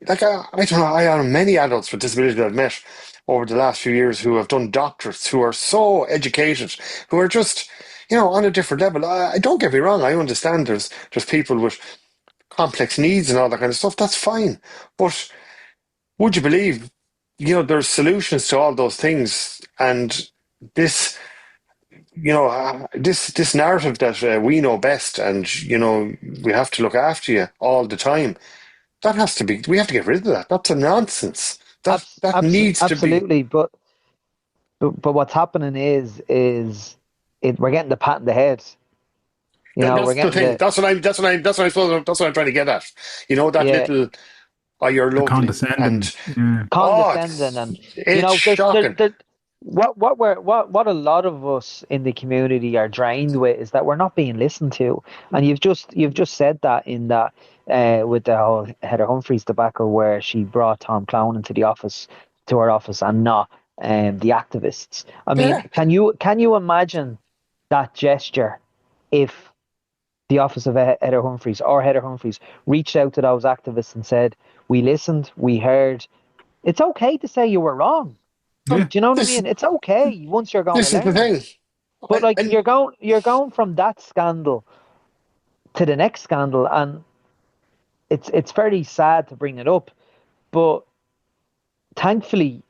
Like, I don't know, I know many adults with disability that I've met over the last few years who have done doctorates, who are so educated, who are just, on a different level. I don't get me wrong. I understand there's people with complex needs and all that kind of stuff. That's fine. But would you believe, there's solutions to all those things, and this this narrative that we know best, and we have to look after you all the time. That has to be. We have to get rid of that. That's a nonsense. That needs to be. Absolutely, but what's happening we're getting the pat in the head. We're That's the getting thing. the That's what I'm trying to get at. That yeah little. Oh, you're The lovely, condescending. and Yeah. condescending, and it's shocking. what a lot of us in the community are drained with is that we're not being listened to. And you've just said that in that with the whole Heather Humphreys debacle, where she brought Tom Clown into the office, to her office, and not the activists. I mean, Yeah. can you imagine that gesture if the office of Heather Humphreys, or Heather Humphreys, reached out to those activists and said, "We listened, we heard. It's okay to say you were wrong. Yeah. Do you know what I This mean? It's okay once you're going to this is the learn." thing. But like And you're going from that scandal to the next scandal, and it's very sad to bring it up, but thankfully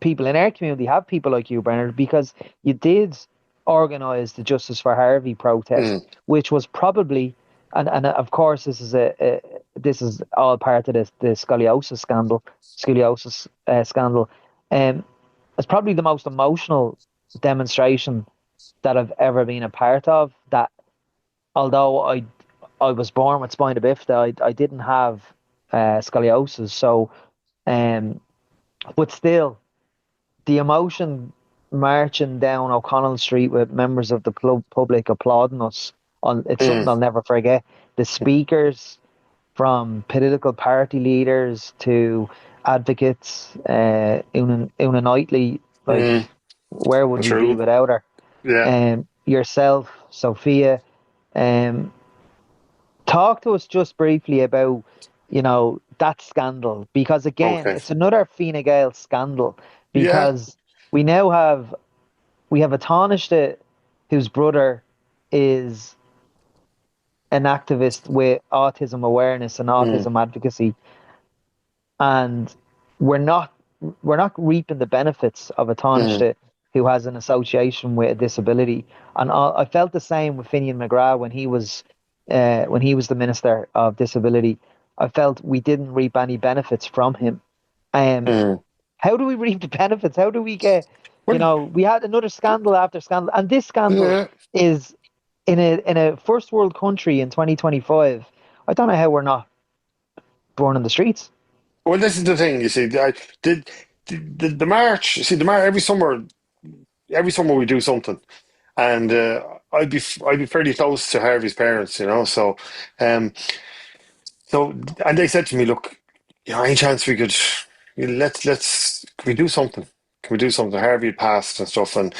people in our community have people like you, Bernard, because you did organise the Justice for Harvey protest, mm, which was probably, and of course this is all part of the scoliosis scandal. Um, it's probably the most emotional demonstration that I've ever been a part of. That although I was born with spina bifida, I didn't have scoliosis, so um, but still the emotion marching down O'Connell Street with members of the public applauding us on it's something mm, I'll never forget. The speakers, from political party leaders to advocates, Una Knightley, like, mm, where would we be true. without her? Yeah. Yourself, Sophia, um, talk to us just briefly about, that scandal, because again, Okay. it's another Fine Gael scandal, Yeah. because we now have a Taoiseach whose brother is an activist with autism awareness and Mm, autism advocacy, and we're not we're not reaping the benefits of a mm, Taoiseach who has an association with a disability. And I felt the same with Finian McGrath when he was the Minister of Disability. I felt we didn't reap any benefits from him. Um, mm. how do we reap the benefits? How do we get, Well, we had another scandal after scandal, and this scandal yeah. is in a first world country in 2025. I don't know how we're not born in the streets. Well, this is the thing. You see, did the march. You see, the march every summer. Every summer we do something, and I'd be fairly close to Harvey's parents. Um, so and they said to me, "Look, any chance we could let's can we do something? Can we do something?" Harvey had passed and stuff, and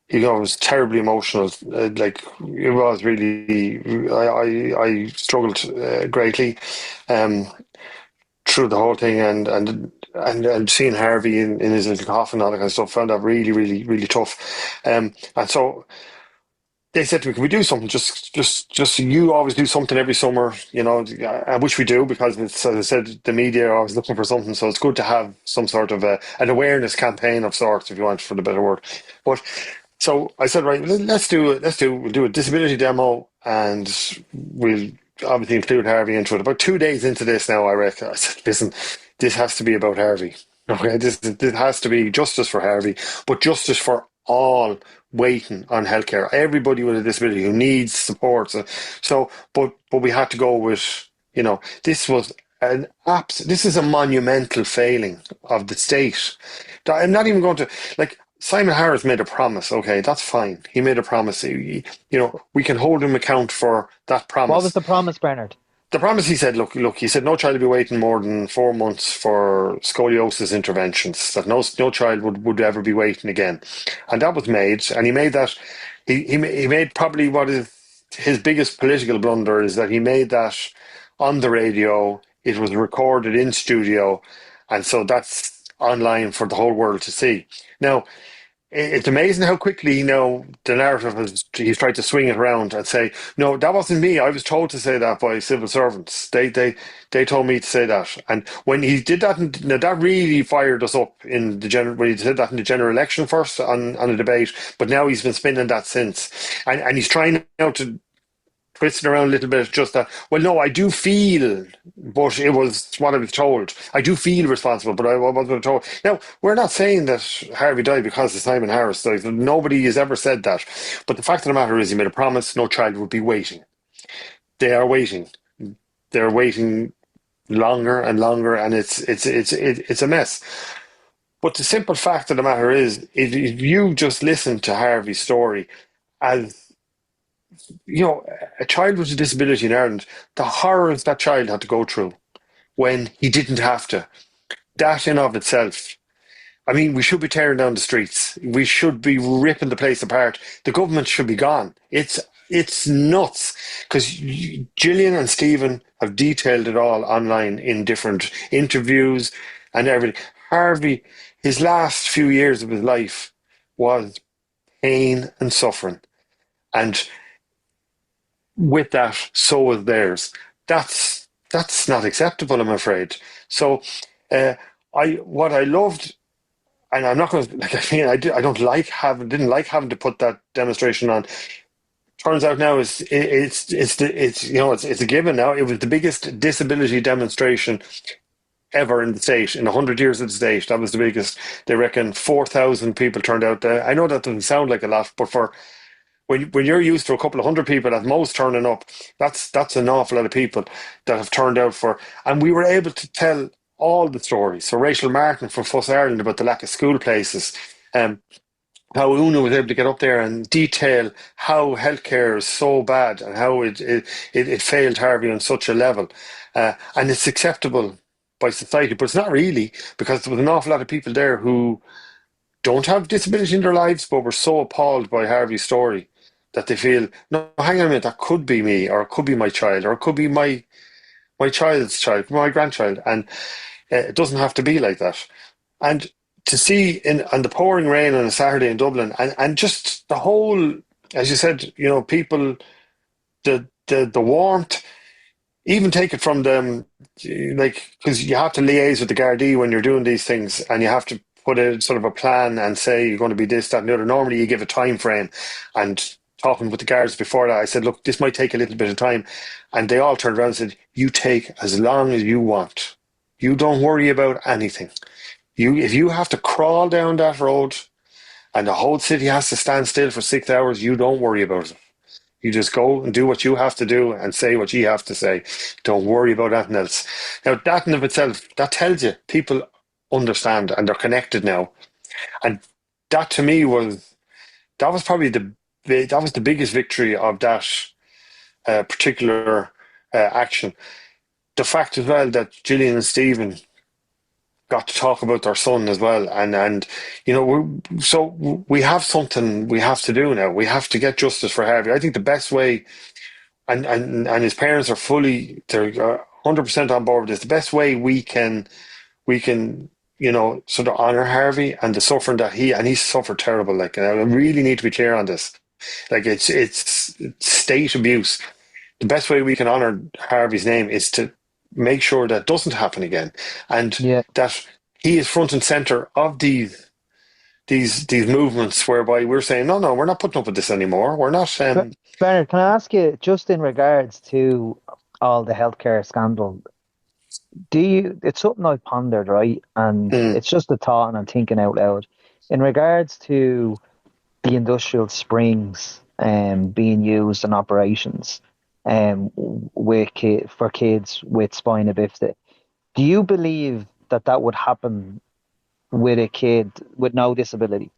it was terribly emotional. Like it was really, I struggled greatly um, through the whole thing, and seeing Harvey in his little coffin and all that kind of stuff, found that really, really, really tough. And so they said to me, "Can we do something? Just you always do something every summer, I wish we do because it's, as I said, the media are always looking for something. So it's good to have some sort of an awareness campaign of sorts, if you want, for the better word. But so I said, right, we'll do a disability demo, and we'll obviously include Harvey into it. About 2 days into this now, I reckon, I said, listen, this has to be about Harvey. Okay, this has to be justice for Harvey, but justice for all waiting on healthcare. Everybody with a disability who needs support. But we had to go with, this was this is a monumental failing of the state. I'm not even going to, like, Simon Harris made a promise. Okay, that's fine. He made a promise. We can hold him account for that What was promise. the promise, Bernard? The promise, he said, look, he said no child will be waiting more than 4 months for scoliosis interventions, that no child would ever be waiting again. And that was made, and he made that, he made probably what is his biggest political blunder, is that he made that on the radio, it was recorded in studio, and so that's online for the whole world to see. Now, it's amazing how quickly, the narrative he's tried to swing it around and say, no, that wasn't me. I was told to say that by civil servants. They told me to say that. And when he did that, now that really fired us up in the general, when he did that in the general election first on a debate, but now he's been spinning that since. And he's trying now to twist it around a little bit, just that, well, no, I do feel, but it was what I was told. I do feel responsible, but I wasn't told. Now, we're not saying that Harvey died because of Simon Harris. Like, nobody has ever said that. But the fact of the matter is, he made a promise no child would be waiting. They are waiting. They're waiting longer and longer, and it's a mess. But the simple fact of the matter is, if you just listen to Harvey's story as a child with a disability in Ireland, the horrors that child had to go through when he didn't have to, that in of itself, I mean, we should be tearing down the streets. We should be ripping the place apart. The government should be gone. It's nuts, because Gillian and Stephen have detailed it all online in different interviews and everything. Harvey, his last few years of his life was pain and suffering. And with that, so was theirs. That's not acceptable, I'm afraid. So, what I loved, and I'm not going to, like, I mean, I don't like didn't like having to put that demonstration on. Turns out now it's a given now. It was the biggest disability demonstration ever in the state in 100 years of the state. That was the biggest. They reckon 4,000 people turned out there. I know that doesn't sound like a lot, but for when you're used to a couple of hundred people at most turning up, that's an awful lot of people that have turned out for. And we were able to tell all the stories. So Rachel Martin from Fuss Ireland about the lack of school places, how Una was able to get up there and detail how healthcare is so bad and how it failed Harvey on such a level, and it's acceptable by society, but it's not really, because there was an awful lot of people there who don't have disability in their lives, but were so appalled by Harvey's story that they feel, no, hang on a minute, that could be me, or it could be my child, or it could be my child's child, my grandchild, and it doesn't have to be like that. And to see on the pouring rain on a Saturday in Dublin, and just the whole, as you said, people, the warmth, even take it from them, like, because you have to liaise with the Gardaí when you're doing these things, and you have to put a sort of a plan and say you're going to be this, that, and the other. Normally, you give a time frame, and talking with the guards before that, I said, look, this might take a little bit of time, and they all turned around and said, you take as long as you want. You don't worry about anything. If you have to crawl down that road, and the whole city has to stand still for 6 hours, you don't worry about it. You just go and do what you have to do and say what you have to say. Don't worry about anything else. Now, that in of itself, that tells you people understand and they're connected now. And that to me was probably that was the biggest victory of that particular action. The fact as well that Gillian and Stephen got to talk about their son as well, and we have something we have to do now. We have to get justice for Harvey. I think the best way, and his parents are they're 100% on board with this. The best way we can sort of honor Harvey and the suffering that he's suffered terrible. Like, I really need to be clear on this. Like, it's state abuse. The best way we can honor Harvey's name is to make sure that doesn't happen again, and Yeah. that he is front and center of these movements whereby we're saying, no, we're not putting up with this anymore. We're not. Bernard, can I ask you, just in regards to all the healthcare scandal, it's something I've pondered, right? And mm, it's just a thought, and I'm thinking out loud. In regards to the industrial springs being used in operations for kids with spina bifida, do you believe that would happen with a kid with no disability?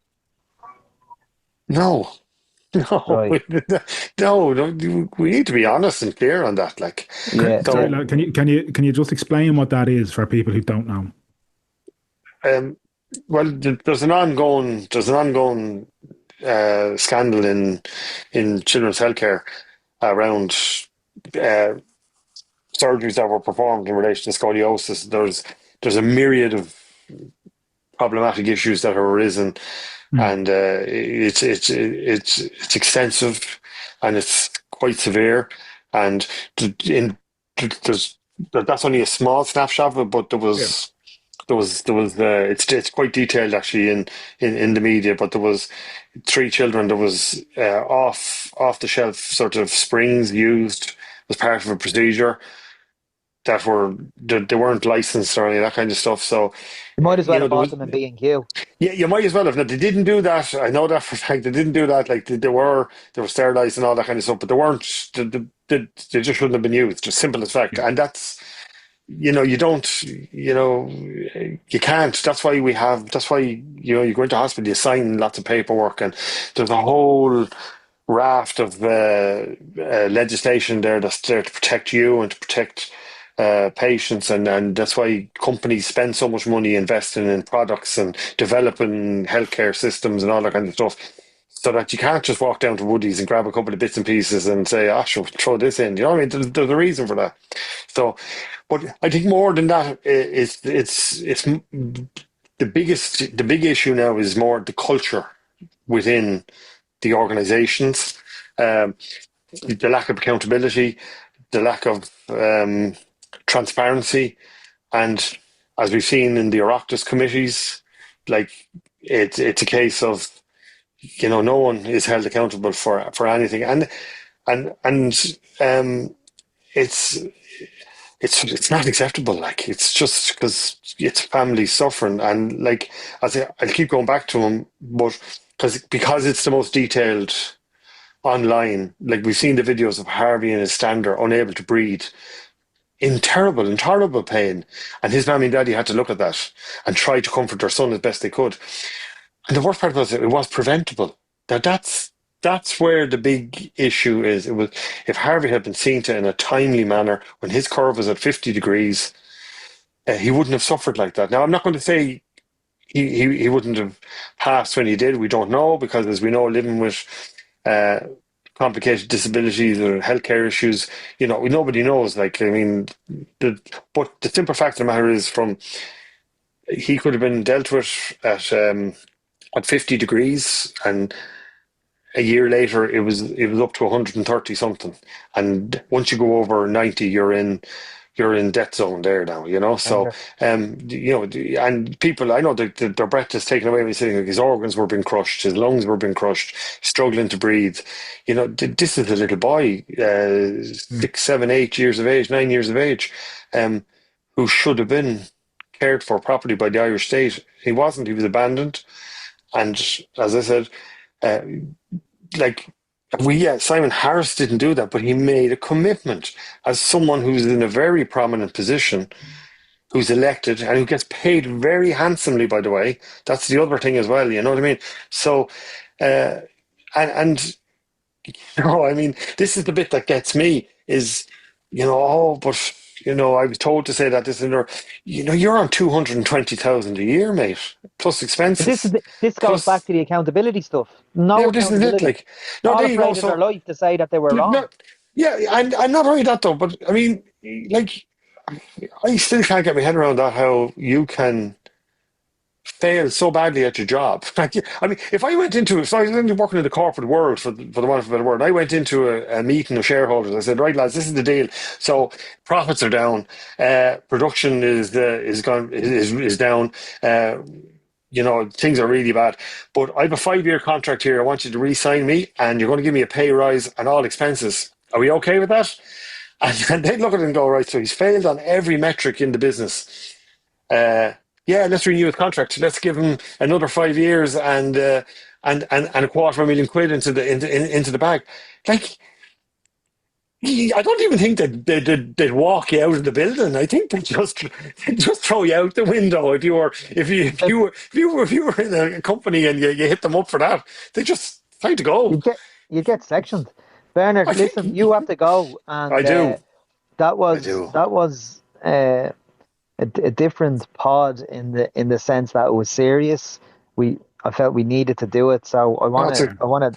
no, no, Right. no. We need to be honest and clear on that. Like, Yeah. Sorry, so, Yeah. like, can you just explain what that is for people who don't know? um, well, there's an ongoing scandal in children's healthcare around uh, surgeries that were performed in relation to scoliosis. There's a myriad of problematic issues that have arisen and it's extensive, and it's quite severe, and there's that's only a small snapshot of it, but Yeah. it's quite detailed actually in the media, but there was three children. There was off the shelf sort of springs used as part of a procedure that they weren't licensed or any of that kind of stuff. So You might as well have there bought was, them in B&Q. yeah, you might as well have. Now, they didn't do that. I know that for a fact. They didn't do that. Like they were sterilized and all that kind of stuff, but they weren't. They just shouldn't have been used. Just simple as fact. Yeah. And that's, you don't, you can't. That's why, you go into hospital, you sign lots of paperwork, and there's a whole raft of legislation there that's there to protect you and to protect patients, and that's why companies spend so much money investing in products and developing healthcare systems and all that kind of stuff. So that you can't just walk down to Woody's and grab a couple of bits and pieces and say, "Ah, sure, throw this in." You know what I mean? There's a reason for that. So, but I think more than that, it's the big issue now is more the culture within the organizations, um, the lack of accountability, the lack of transparency, and as we've seen in the Oireachtas committees, like it's a case of no one is held accountable for anything, and it's it's not acceptable. Like, it's just because it's family suffering, and like I'll keep going back to him, but because it's the most detailed online. Like, we've seen the videos of Harvey and his stander unable to breathe in terrible, intolerable pain, and his mommy and daddy had to look at that and try to comfort their son as best they could. And the worst part was it was preventable. Now that's where the big issue is. It was, if Harvey had been seen to in a timely manner when his curve was at 50 degrees, he wouldn't have suffered like that. Now, I'm not going to say he wouldn't have passed when he did. We don't know, because as we know, living with uh, complicated disabilities or healthcare issues, nobody knows. Like, I mean, but the simple fact of the matter is, he could have been dealt with at 50 degrees, and a year later it was up to 130 something, and once you go over 90, you're in death zone there now, so Danger. and people, I know that their breath is taken away when he's saying, like, his organs were being crushed, his lungs were being crushed, struggling to breathe. This is a little boy, Mm. 6, 7, 8 years of age, 9 years of age, who should have been cared for properly by the Irish state. He wasn't. He was abandoned. And as I said, uh, like, Simon Harris didn't do that, but he made a commitment as someone who's in a very prominent position, who's elected and who gets paid very handsomely, by the way. That's the other thing as well, you know what I mean? So, uh, and I mean, this is the bit that gets me is, but, I was told to say that this and that. You're on 220,000 a year, mate, plus But this is expenses, this goes back plus, to the accountability stuff. yeah, No this is it. accountability. Like, no, All there you go. afraid of their So, life to say that they were wrong. no, yeah, and not only that though, but I mean, like, I still can't get my head around that, how you can fail so badly at your job. Like, I mean, if I went into, if I was working in the corporate world, for the want of a better word, I went into a meeting of shareholders. I said, right, lads, this is the deal. So profits are down, production is gone, is down. Things are really bad. But I have a 5-year contract here. I want you to re-sign me, and you're going to give me a pay rise and all expenses. Are we okay with that? And they'd look at it and go, right, so he's failed on every metric in the business. Uh, yeah, let's renew his contract. Let's give him another 5 years, and a £250,000 into the bag. Like, I don't even think that they'd walk you out of the building. I think they'd just throw you out the window if you were in a company and you hit them up for that. They just try to go. You get you get sectioned. Bernard, I listen, think you have to go, I and do. that I was do. that was a different pod in the sense that it was serious. I felt we needed to do it, so No, it's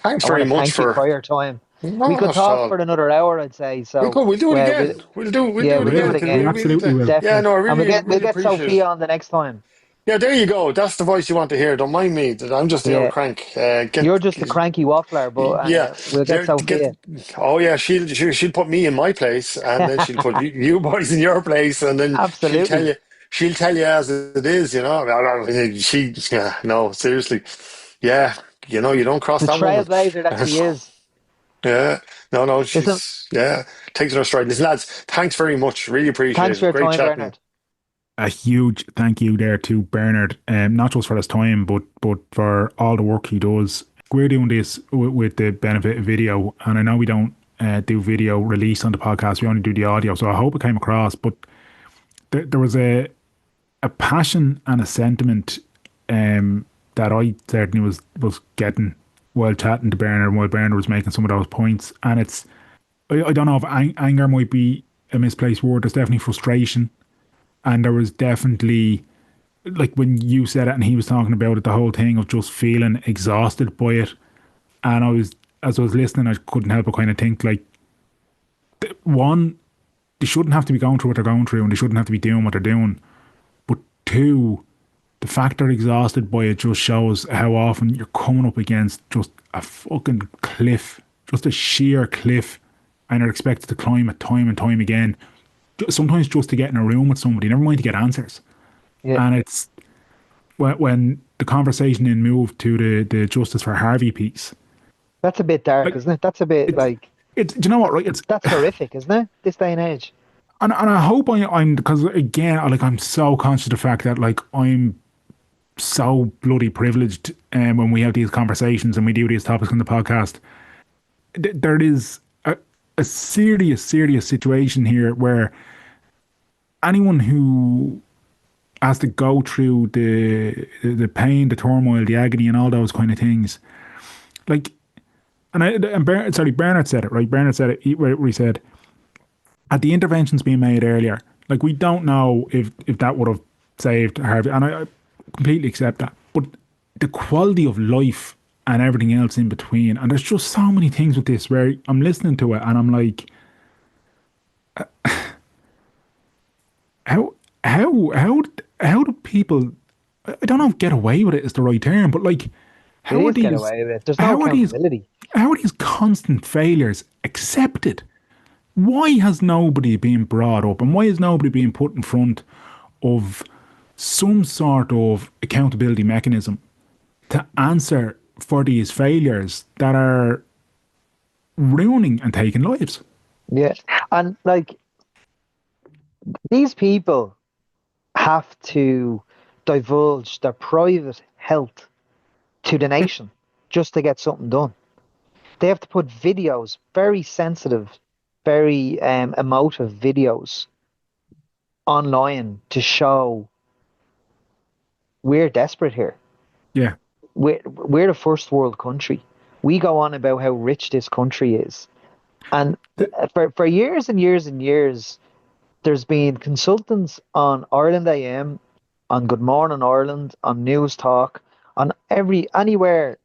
thanks I want very to much thank you for. for your time. We No, could not at talk all. for another hour, I'd say. We So could. We'll do it we again. We'll do yeah, it we'll do again it because We again, we need absolutely to. will. Yeah, no, I and really, we'll really get appreciate it. Sophia on the next time. Yeah, there you go. That's the voice you want to hear. Don't mind me. I'm just the old Yeah, crank. you're just a cranky waffler, but Yeah, we'll get there to get. Sophia. Oh yeah, she'll put me in my place, and then she'll put you boys in your place, and then Absolutely. she'll tell you as it is. She, yeah, no, seriously, yeah, you don't cross The that woman. trailblazer that she is. Yeah, no, no, Listen, she's yeah, takes it her stride. Listen, lads, thanks very much. Really thanks appreciate for it. your Great time, chatting. Bernard. A huge thank you there to Bernard, not just for his time, but for all the work he does. We're doing this with the benefit of video, and I know we don't do video release on the podcast. We only do the audio, so I hope it came across. But there was a passion and a sentiment that I certainly was getting while chatting to Bernard and while Bernard was making some of those points. And I don't know if anger might be a misplaced word. There's definitely frustration, and there was definitely, like when you said it and he was talking about it, the whole thing of just feeling exhausted by it. And as I was listening, I couldn't help but kind of think like, one, they shouldn't have to be going through what they're going through, and they shouldn't have to be doing what they're doing. But two, the fact they're exhausted by it just shows how often you're coming up against just a fucking cliff, just a sheer cliff, and are expected to climb it time and time again. Sometimes just to get in a room with somebody, never mind to get answers. Yeah, And it's when the conversation then moved to the Justice for Harvey piece. that's a bit dark, Like isn't it? That's a bit it's like do you know what, right? It's that's horrific, isn't it? This day and age. and I hope I'm because again, I'm so conscious of the fact that like I'm so bloody privileged when we have these conversations and we do these topics on the podcast. There is a serious situation here where anyone who has to go through the pain, the turmoil, the agony, and all those kind of things, like, sorry, Bernard said it right. Bernard said it where he said, had the interventions been made earlier, like we don't know if that would have saved Harvey, and I completely accept that. But the quality of life and everything else in between, and there's just so many things with this where I'm listening to it and I'm like, how how how do people? I don't know if get away with it is the right term, but like, It how are is get these away with it. There's no how are these accountability. how are these constant failures accepted? Why has nobody been brought up, and why is nobody being put in front of some sort of accountability mechanism to answer for these failures that are ruining and taking lives? Yeah, and like these people have to divulge their private health to the nation just to get something done. They have to put videos, very sensitive, very emotive videos online to show we're desperate here. Yeah, We're a first world country. We go on about how rich this country is. And for years and years and years, there's been consultants on Ireland AM, on Good Morning Ireland, on News Talk, on anywhere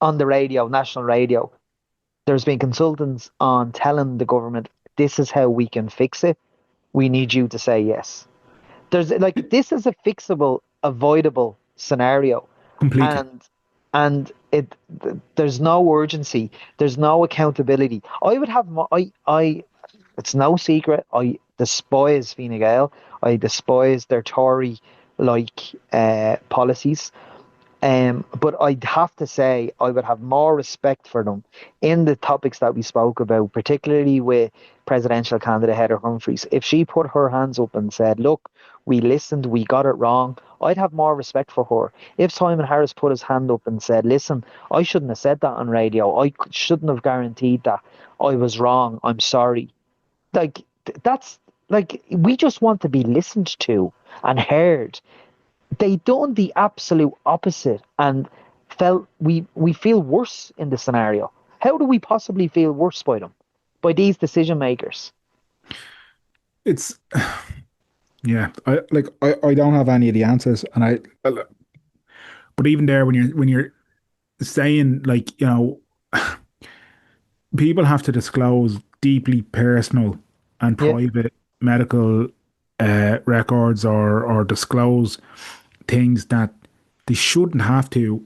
on the radio, national radio. There's been consultants on telling the government this is how we can fix it. We need you to say yes. There's like this is a fixable, avoidable scenario, completely. and there's no urgency. There's no accountability. I would have I it's no secret. I despise Fine Gael. I despise their Tory like policies. But I'd have to say I would have more respect for them in the topics that we spoke about, particularly with presidential candidate Heather Humphreys. If she put her hands up and said, "Look, we listened, we got it wrong," I'd have more respect for her. If Simon Harris put his hand up and said, "Listen, I shouldn't have said that on radio. Shouldn't have guaranteed that. I was wrong. I'm sorry." Like that's like we just want to be listened to and heard. They done the absolute opposite and felt we feel worse in the scenario. How do we possibly feel worse by them, by these decision makers? It's yeah. I don't have any of the answers, and but even there when you're saying like people have to disclose deeply personal and Yeah, private medical records or disclose things that they shouldn't have to,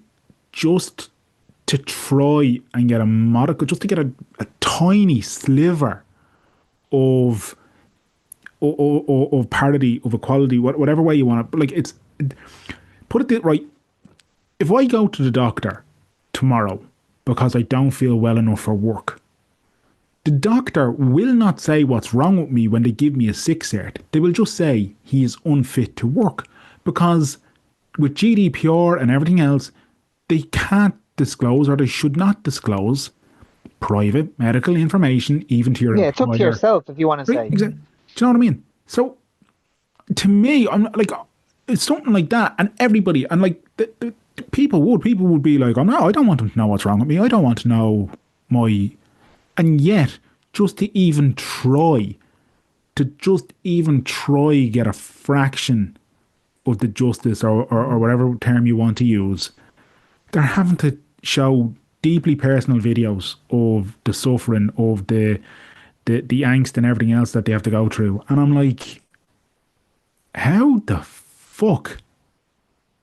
just to try and get a modicum, just to get a tiny sliver of of parity, of equality, whatever way you want it. But like, it's, put it right. If I go to the doctor tomorrow because I don't feel well enough for work, the doctor will not say what's wrong with me when they give me a sick cert. They will just say he is unfit to work, because with GDPR and everything else, they can't disclose, or they should not disclose, private medical information, even to your Yeah, it's up to employer. yourself if you want to Right? say. Exactly. Do you know what I mean? So to me, I'm like, it's something like that, and everybody, and like the people would be like, oh no, I don't want them to know what's wrong with me. I don't want to know my, and yet just to even try, get a fraction of the justice, or whatever term you want to use, they're having to show deeply personal videos of the suffering, of the angst and everything else that they have to go through. And I'm like, how the fuck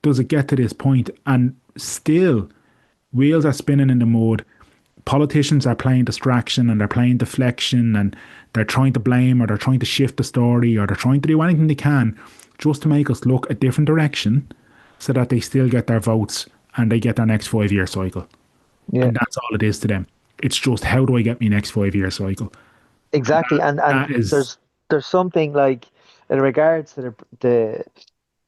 does it get to this point? And still, wheels are spinning in the mud. Politicians are playing distraction, and they're playing deflection, and they're trying to blame, or they're trying to shift the story, or they're trying to do anything they can just to make us look a different direction, so that they still get their votes and they get their next 5 year cycle. Yeah, And that's all it is to them. It's just, how do I get my next 5 year cycle? exactly. And That is, there's something like in regards to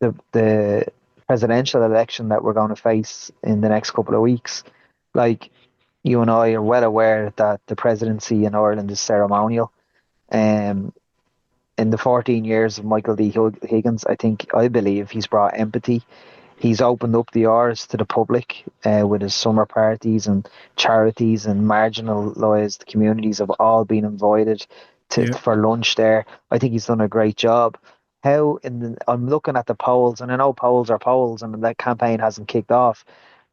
the presidential election that we're going to face in the next couple of weeks. Like, you and I are well aware that the presidency in Ireland is ceremonial. Um, in the 14 years of Michael D. Higgins, I believe he's brought empathy. He's opened up the hours to the public with his summer parties, and charities and marginalised communities have all been invited yeah, for lunch there. I think he's done a great job. I'm looking at the polls, and I know polls are polls, and that campaign hasn't kicked off,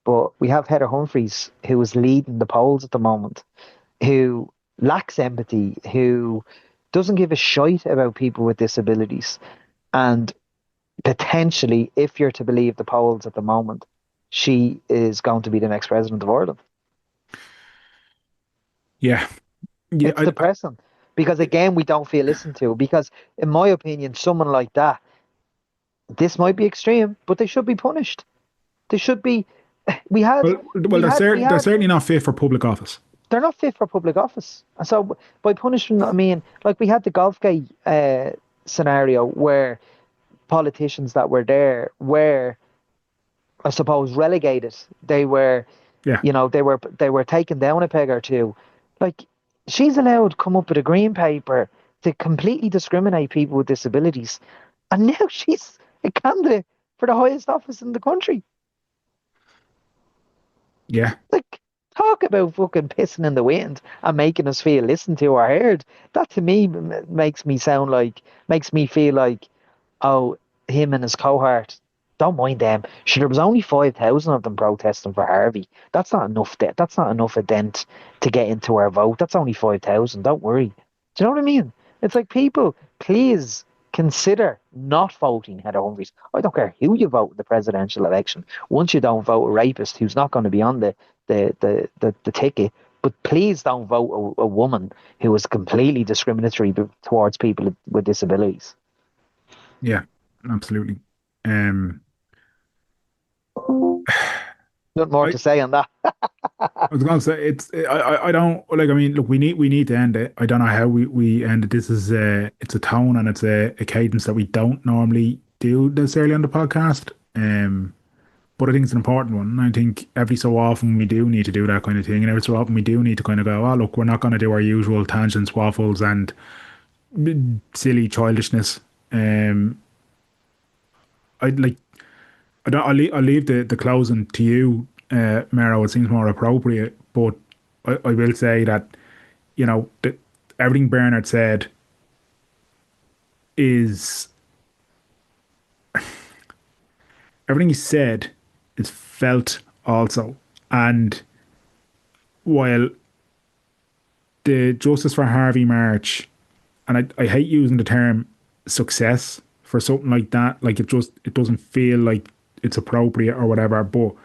but we have Heather Humphreys, who is leading the polls at the moment, who lacks empathy, who doesn't give a shite about people with disabilities. And potentially, if you're to believe the polls at the moment, she is going to be the next president of Ireland. yeah, yeah. It's depressing because, again, we don't feel listened to. Because, in my opinion, someone like that, this might be extreme, but they should be punished. They should be. We had, Well, we had, we they're had. certainly not fit for public office. They're not fit for public office. And so, by punishment, I mean, like we had the Golfgate scenario where politicians that were there were, I suppose, relegated. They were, Yeah, they were taken down a peg or two. Like, she's allowed to come up with a green paper to completely discriminate people with disabilities, and now she's a candidate for the highest office in the country. yeah, Like, talk about fucking pissing in the wind and making us feel listened to or heard. That to me makes me feel like, oh, him and his cohort, don't mind them. Sure, there was only 5,000 of them protesting for Harvey. That's not enough. That's not enough a dent to get into our vote. That's only 5,000. Don't worry. Do you know what I mean? It's like, people, please consider not voting Heather Humphreys. I don't care who you vote in the presidential election. Once you don't vote a rapist who's not going to be on the ticket, but please don't vote a woman who is completely discriminatory towards people with disabilities. yeah, absolutely. Um, Nothing more I, to say on that. I was gonna say, it's, I don't like, I mean, look, we need to end it. I don't know how we end it. This is it's a tone, and it's a cadence that we don't normally do necessarily on the podcast. But I think it's an important one. And I think every so often we do need to do that kind of thing, and every so often we do need to kind of go, oh look, we're not going to do our usual tangents, waffles, and silly childishness. I'd like, I don't, I'll leave the closing to you, Mero. It seems more appropriate, but I will say that, everything Bernard said is, everything he said is felt also. And while the Justice for Harvey March, and I hate using the term success for something like that. Like it doesn't feel like it's appropriate or whatever. But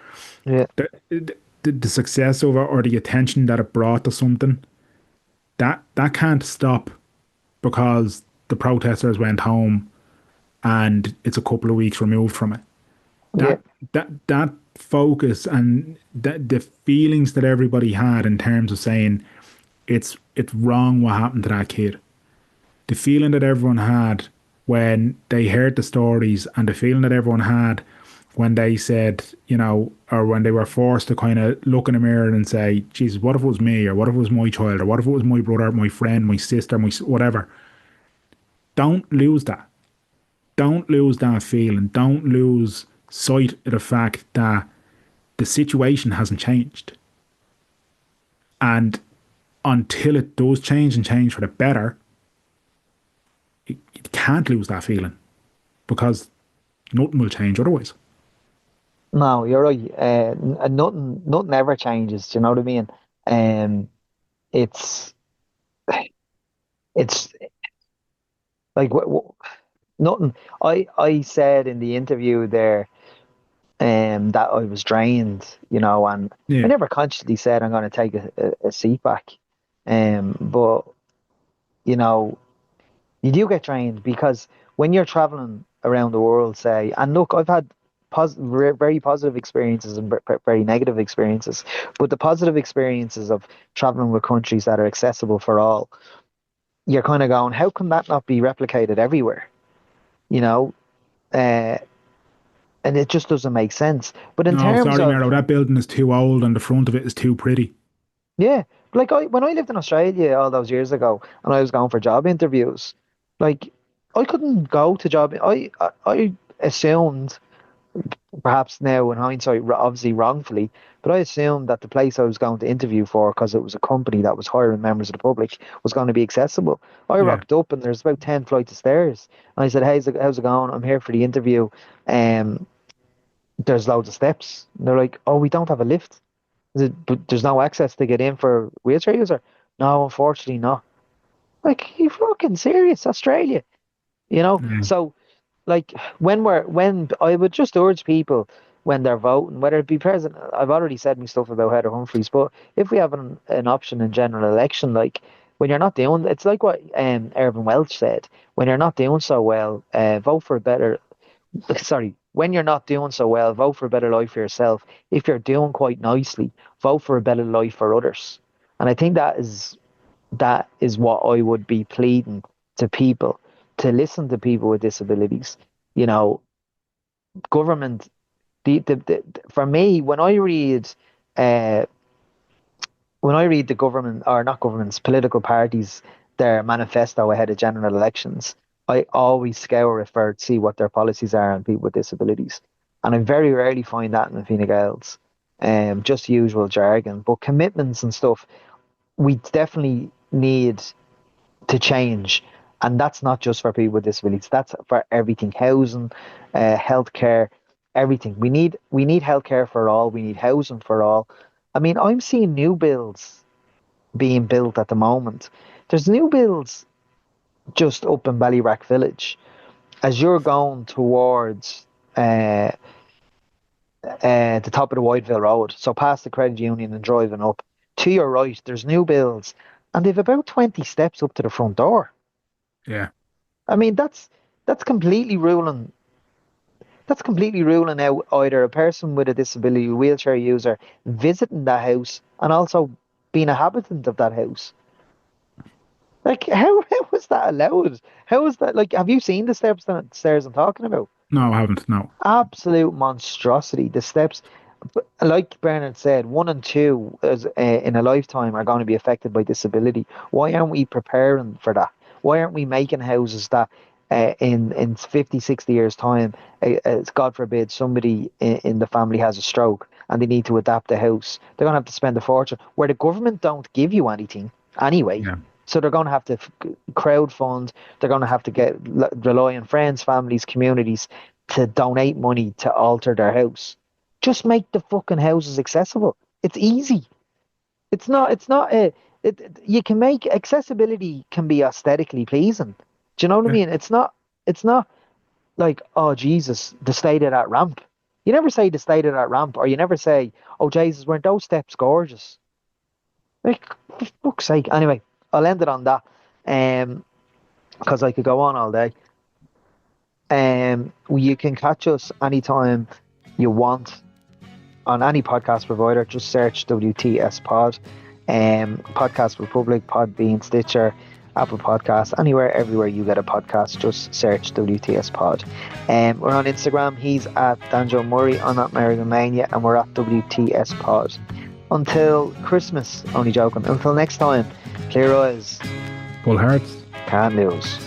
Yeah, the success of it or the attention that it brought to something, that can't stop because the protesters went home and it's a couple of weeks removed from it. yeah, That focus and the feelings that everybody had in terms of saying it's wrong what happened to that kid. The feeling that everyone had when they heard the stories and the feeling that everyone had when they said, or when they were forced to kind of look in the mirror and say, Jesus, what if it was me? Or what if it was my child? Or what if it was my brother, my friend, my sister, whatever? Don't lose that. Don't lose that feeling. Don't lose sight of the fact that the situation hasn't changed. And until it does change and change for the better, you can't lose that feeling because nothing will change otherwise. no, you're right. Nothing ever changes. Do you know what I mean? Um, it's it's like nothing. I said in the interview there, that I was drained, and I Yeah, never consciously said I'm going to take a seat back. But you know, you do get drained because when you're traveling around the world, say, and look, I've had very positive experiences and very negative experiences, but the positive experiences of traveling with countries that are accessible for all, you're kind of going, how can that not be replicated everywhere? You know, uh, and it just doesn't make sense. But in no, terms sorry, of Mero, that building is too old and the front of it is too pretty. yeah, like when I lived in Australia all those years ago, and I was going for job interviews, like I couldn't go to job. I assumed, perhaps now in hindsight, obviously wrongfully, but I assumed that the place I was going to interview for, because it was a company that was hiring members of the public, was going to be accessible. I Yeah, rocked up and there's about 10 flights of stairs. And I said, hey, how's it going? I'm here for the interview. Um, there's loads of steps. And they're like, oh, we don't have a lift. But there's no access to get in for wheelchair user? No, unfortunately not. Like, you fucking serious? Australia, yeah, So like when I would just urge people when they're voting, whether it be president, I've already said my stuff about Heather Humphreys, but if we have an option in general election, like when you're not doing, it's like what Irvin Welch said, when you're not doing so well, vote for a better, sorry, when you're not doing so well, vote for a better life for yourself. If you're doing quite nicely, vote for a better life for others. And I think that is what I would be pleading to people, to listen to people with disabilities. You know, government. For me, uh, when I read the government, or not governments, political parties, their manifesto ahead of general elections, I always scour it for to see what their policies are on people with disabilities, and I very rarely find that in the Fine Gael's. Just usual jargon, but commitments and stuff we definitely need to change. And that's not just for people with disabilities, that's for everything: housing, healthcare, everything. We need healthcare for all, we need housing for all. I mean, I'm seeing new builds being built at the moment. There's new builds just up in Ballyrack Village. As you're going towards the top of the Whiteville Road, so past the credit union and driving up, to your right, there's new builds, and they've about 20 steps up to the front door. yeah. I mean, that's completely ruling out either a person with a disability, a wheelchair user, visiting that house and also being a habitant of that house. Like, how was that allowed? How is that? Like, have you seen the stairs I'm talking about? No, I haven't. No. Absolute monstrosity. The steps, like Bernard said, one and two in a lifetime are going to be affected by disability. Why aren't we preparing for that? Why aren't we making houses that in 50, 60 years' time, God forbid, somebody in the family has a stroke and they need to adapt the house? They're going to have to spend a fortune where the government don't give you anything anyway. Yeah. So they're going to have to crowd fund. They're going to have to rely on friends, families, communities to donate money to alter their house. Just make the fucking houses accessible. It's easy. It's not you can make accessibility can be aesthetically pleasing. Do you know what I Yeah. mean? It's not. It's not like, oh Jesus, the state of that ramp. You never say the state of that ramp, or you never say, oh Jesus, weren't those steps gorgeous? Like, for fuck's sake. Anyway, I'll end it on that. Because I could go on all day. You can catch us anytime you want on any podcast provider. Just search WTS Pod. Podcast Republic, Podbean, Stitcher, Apple Podcasts, anywhere, everywhere you get a podcast, just search WTS Pod. We're on Instagram. He's at Danjo Murray. I'm at American Mania, and we're at WTS Pod. Until Christmas, only joking. Until next time, clear eyes, Full hearts. can't lose.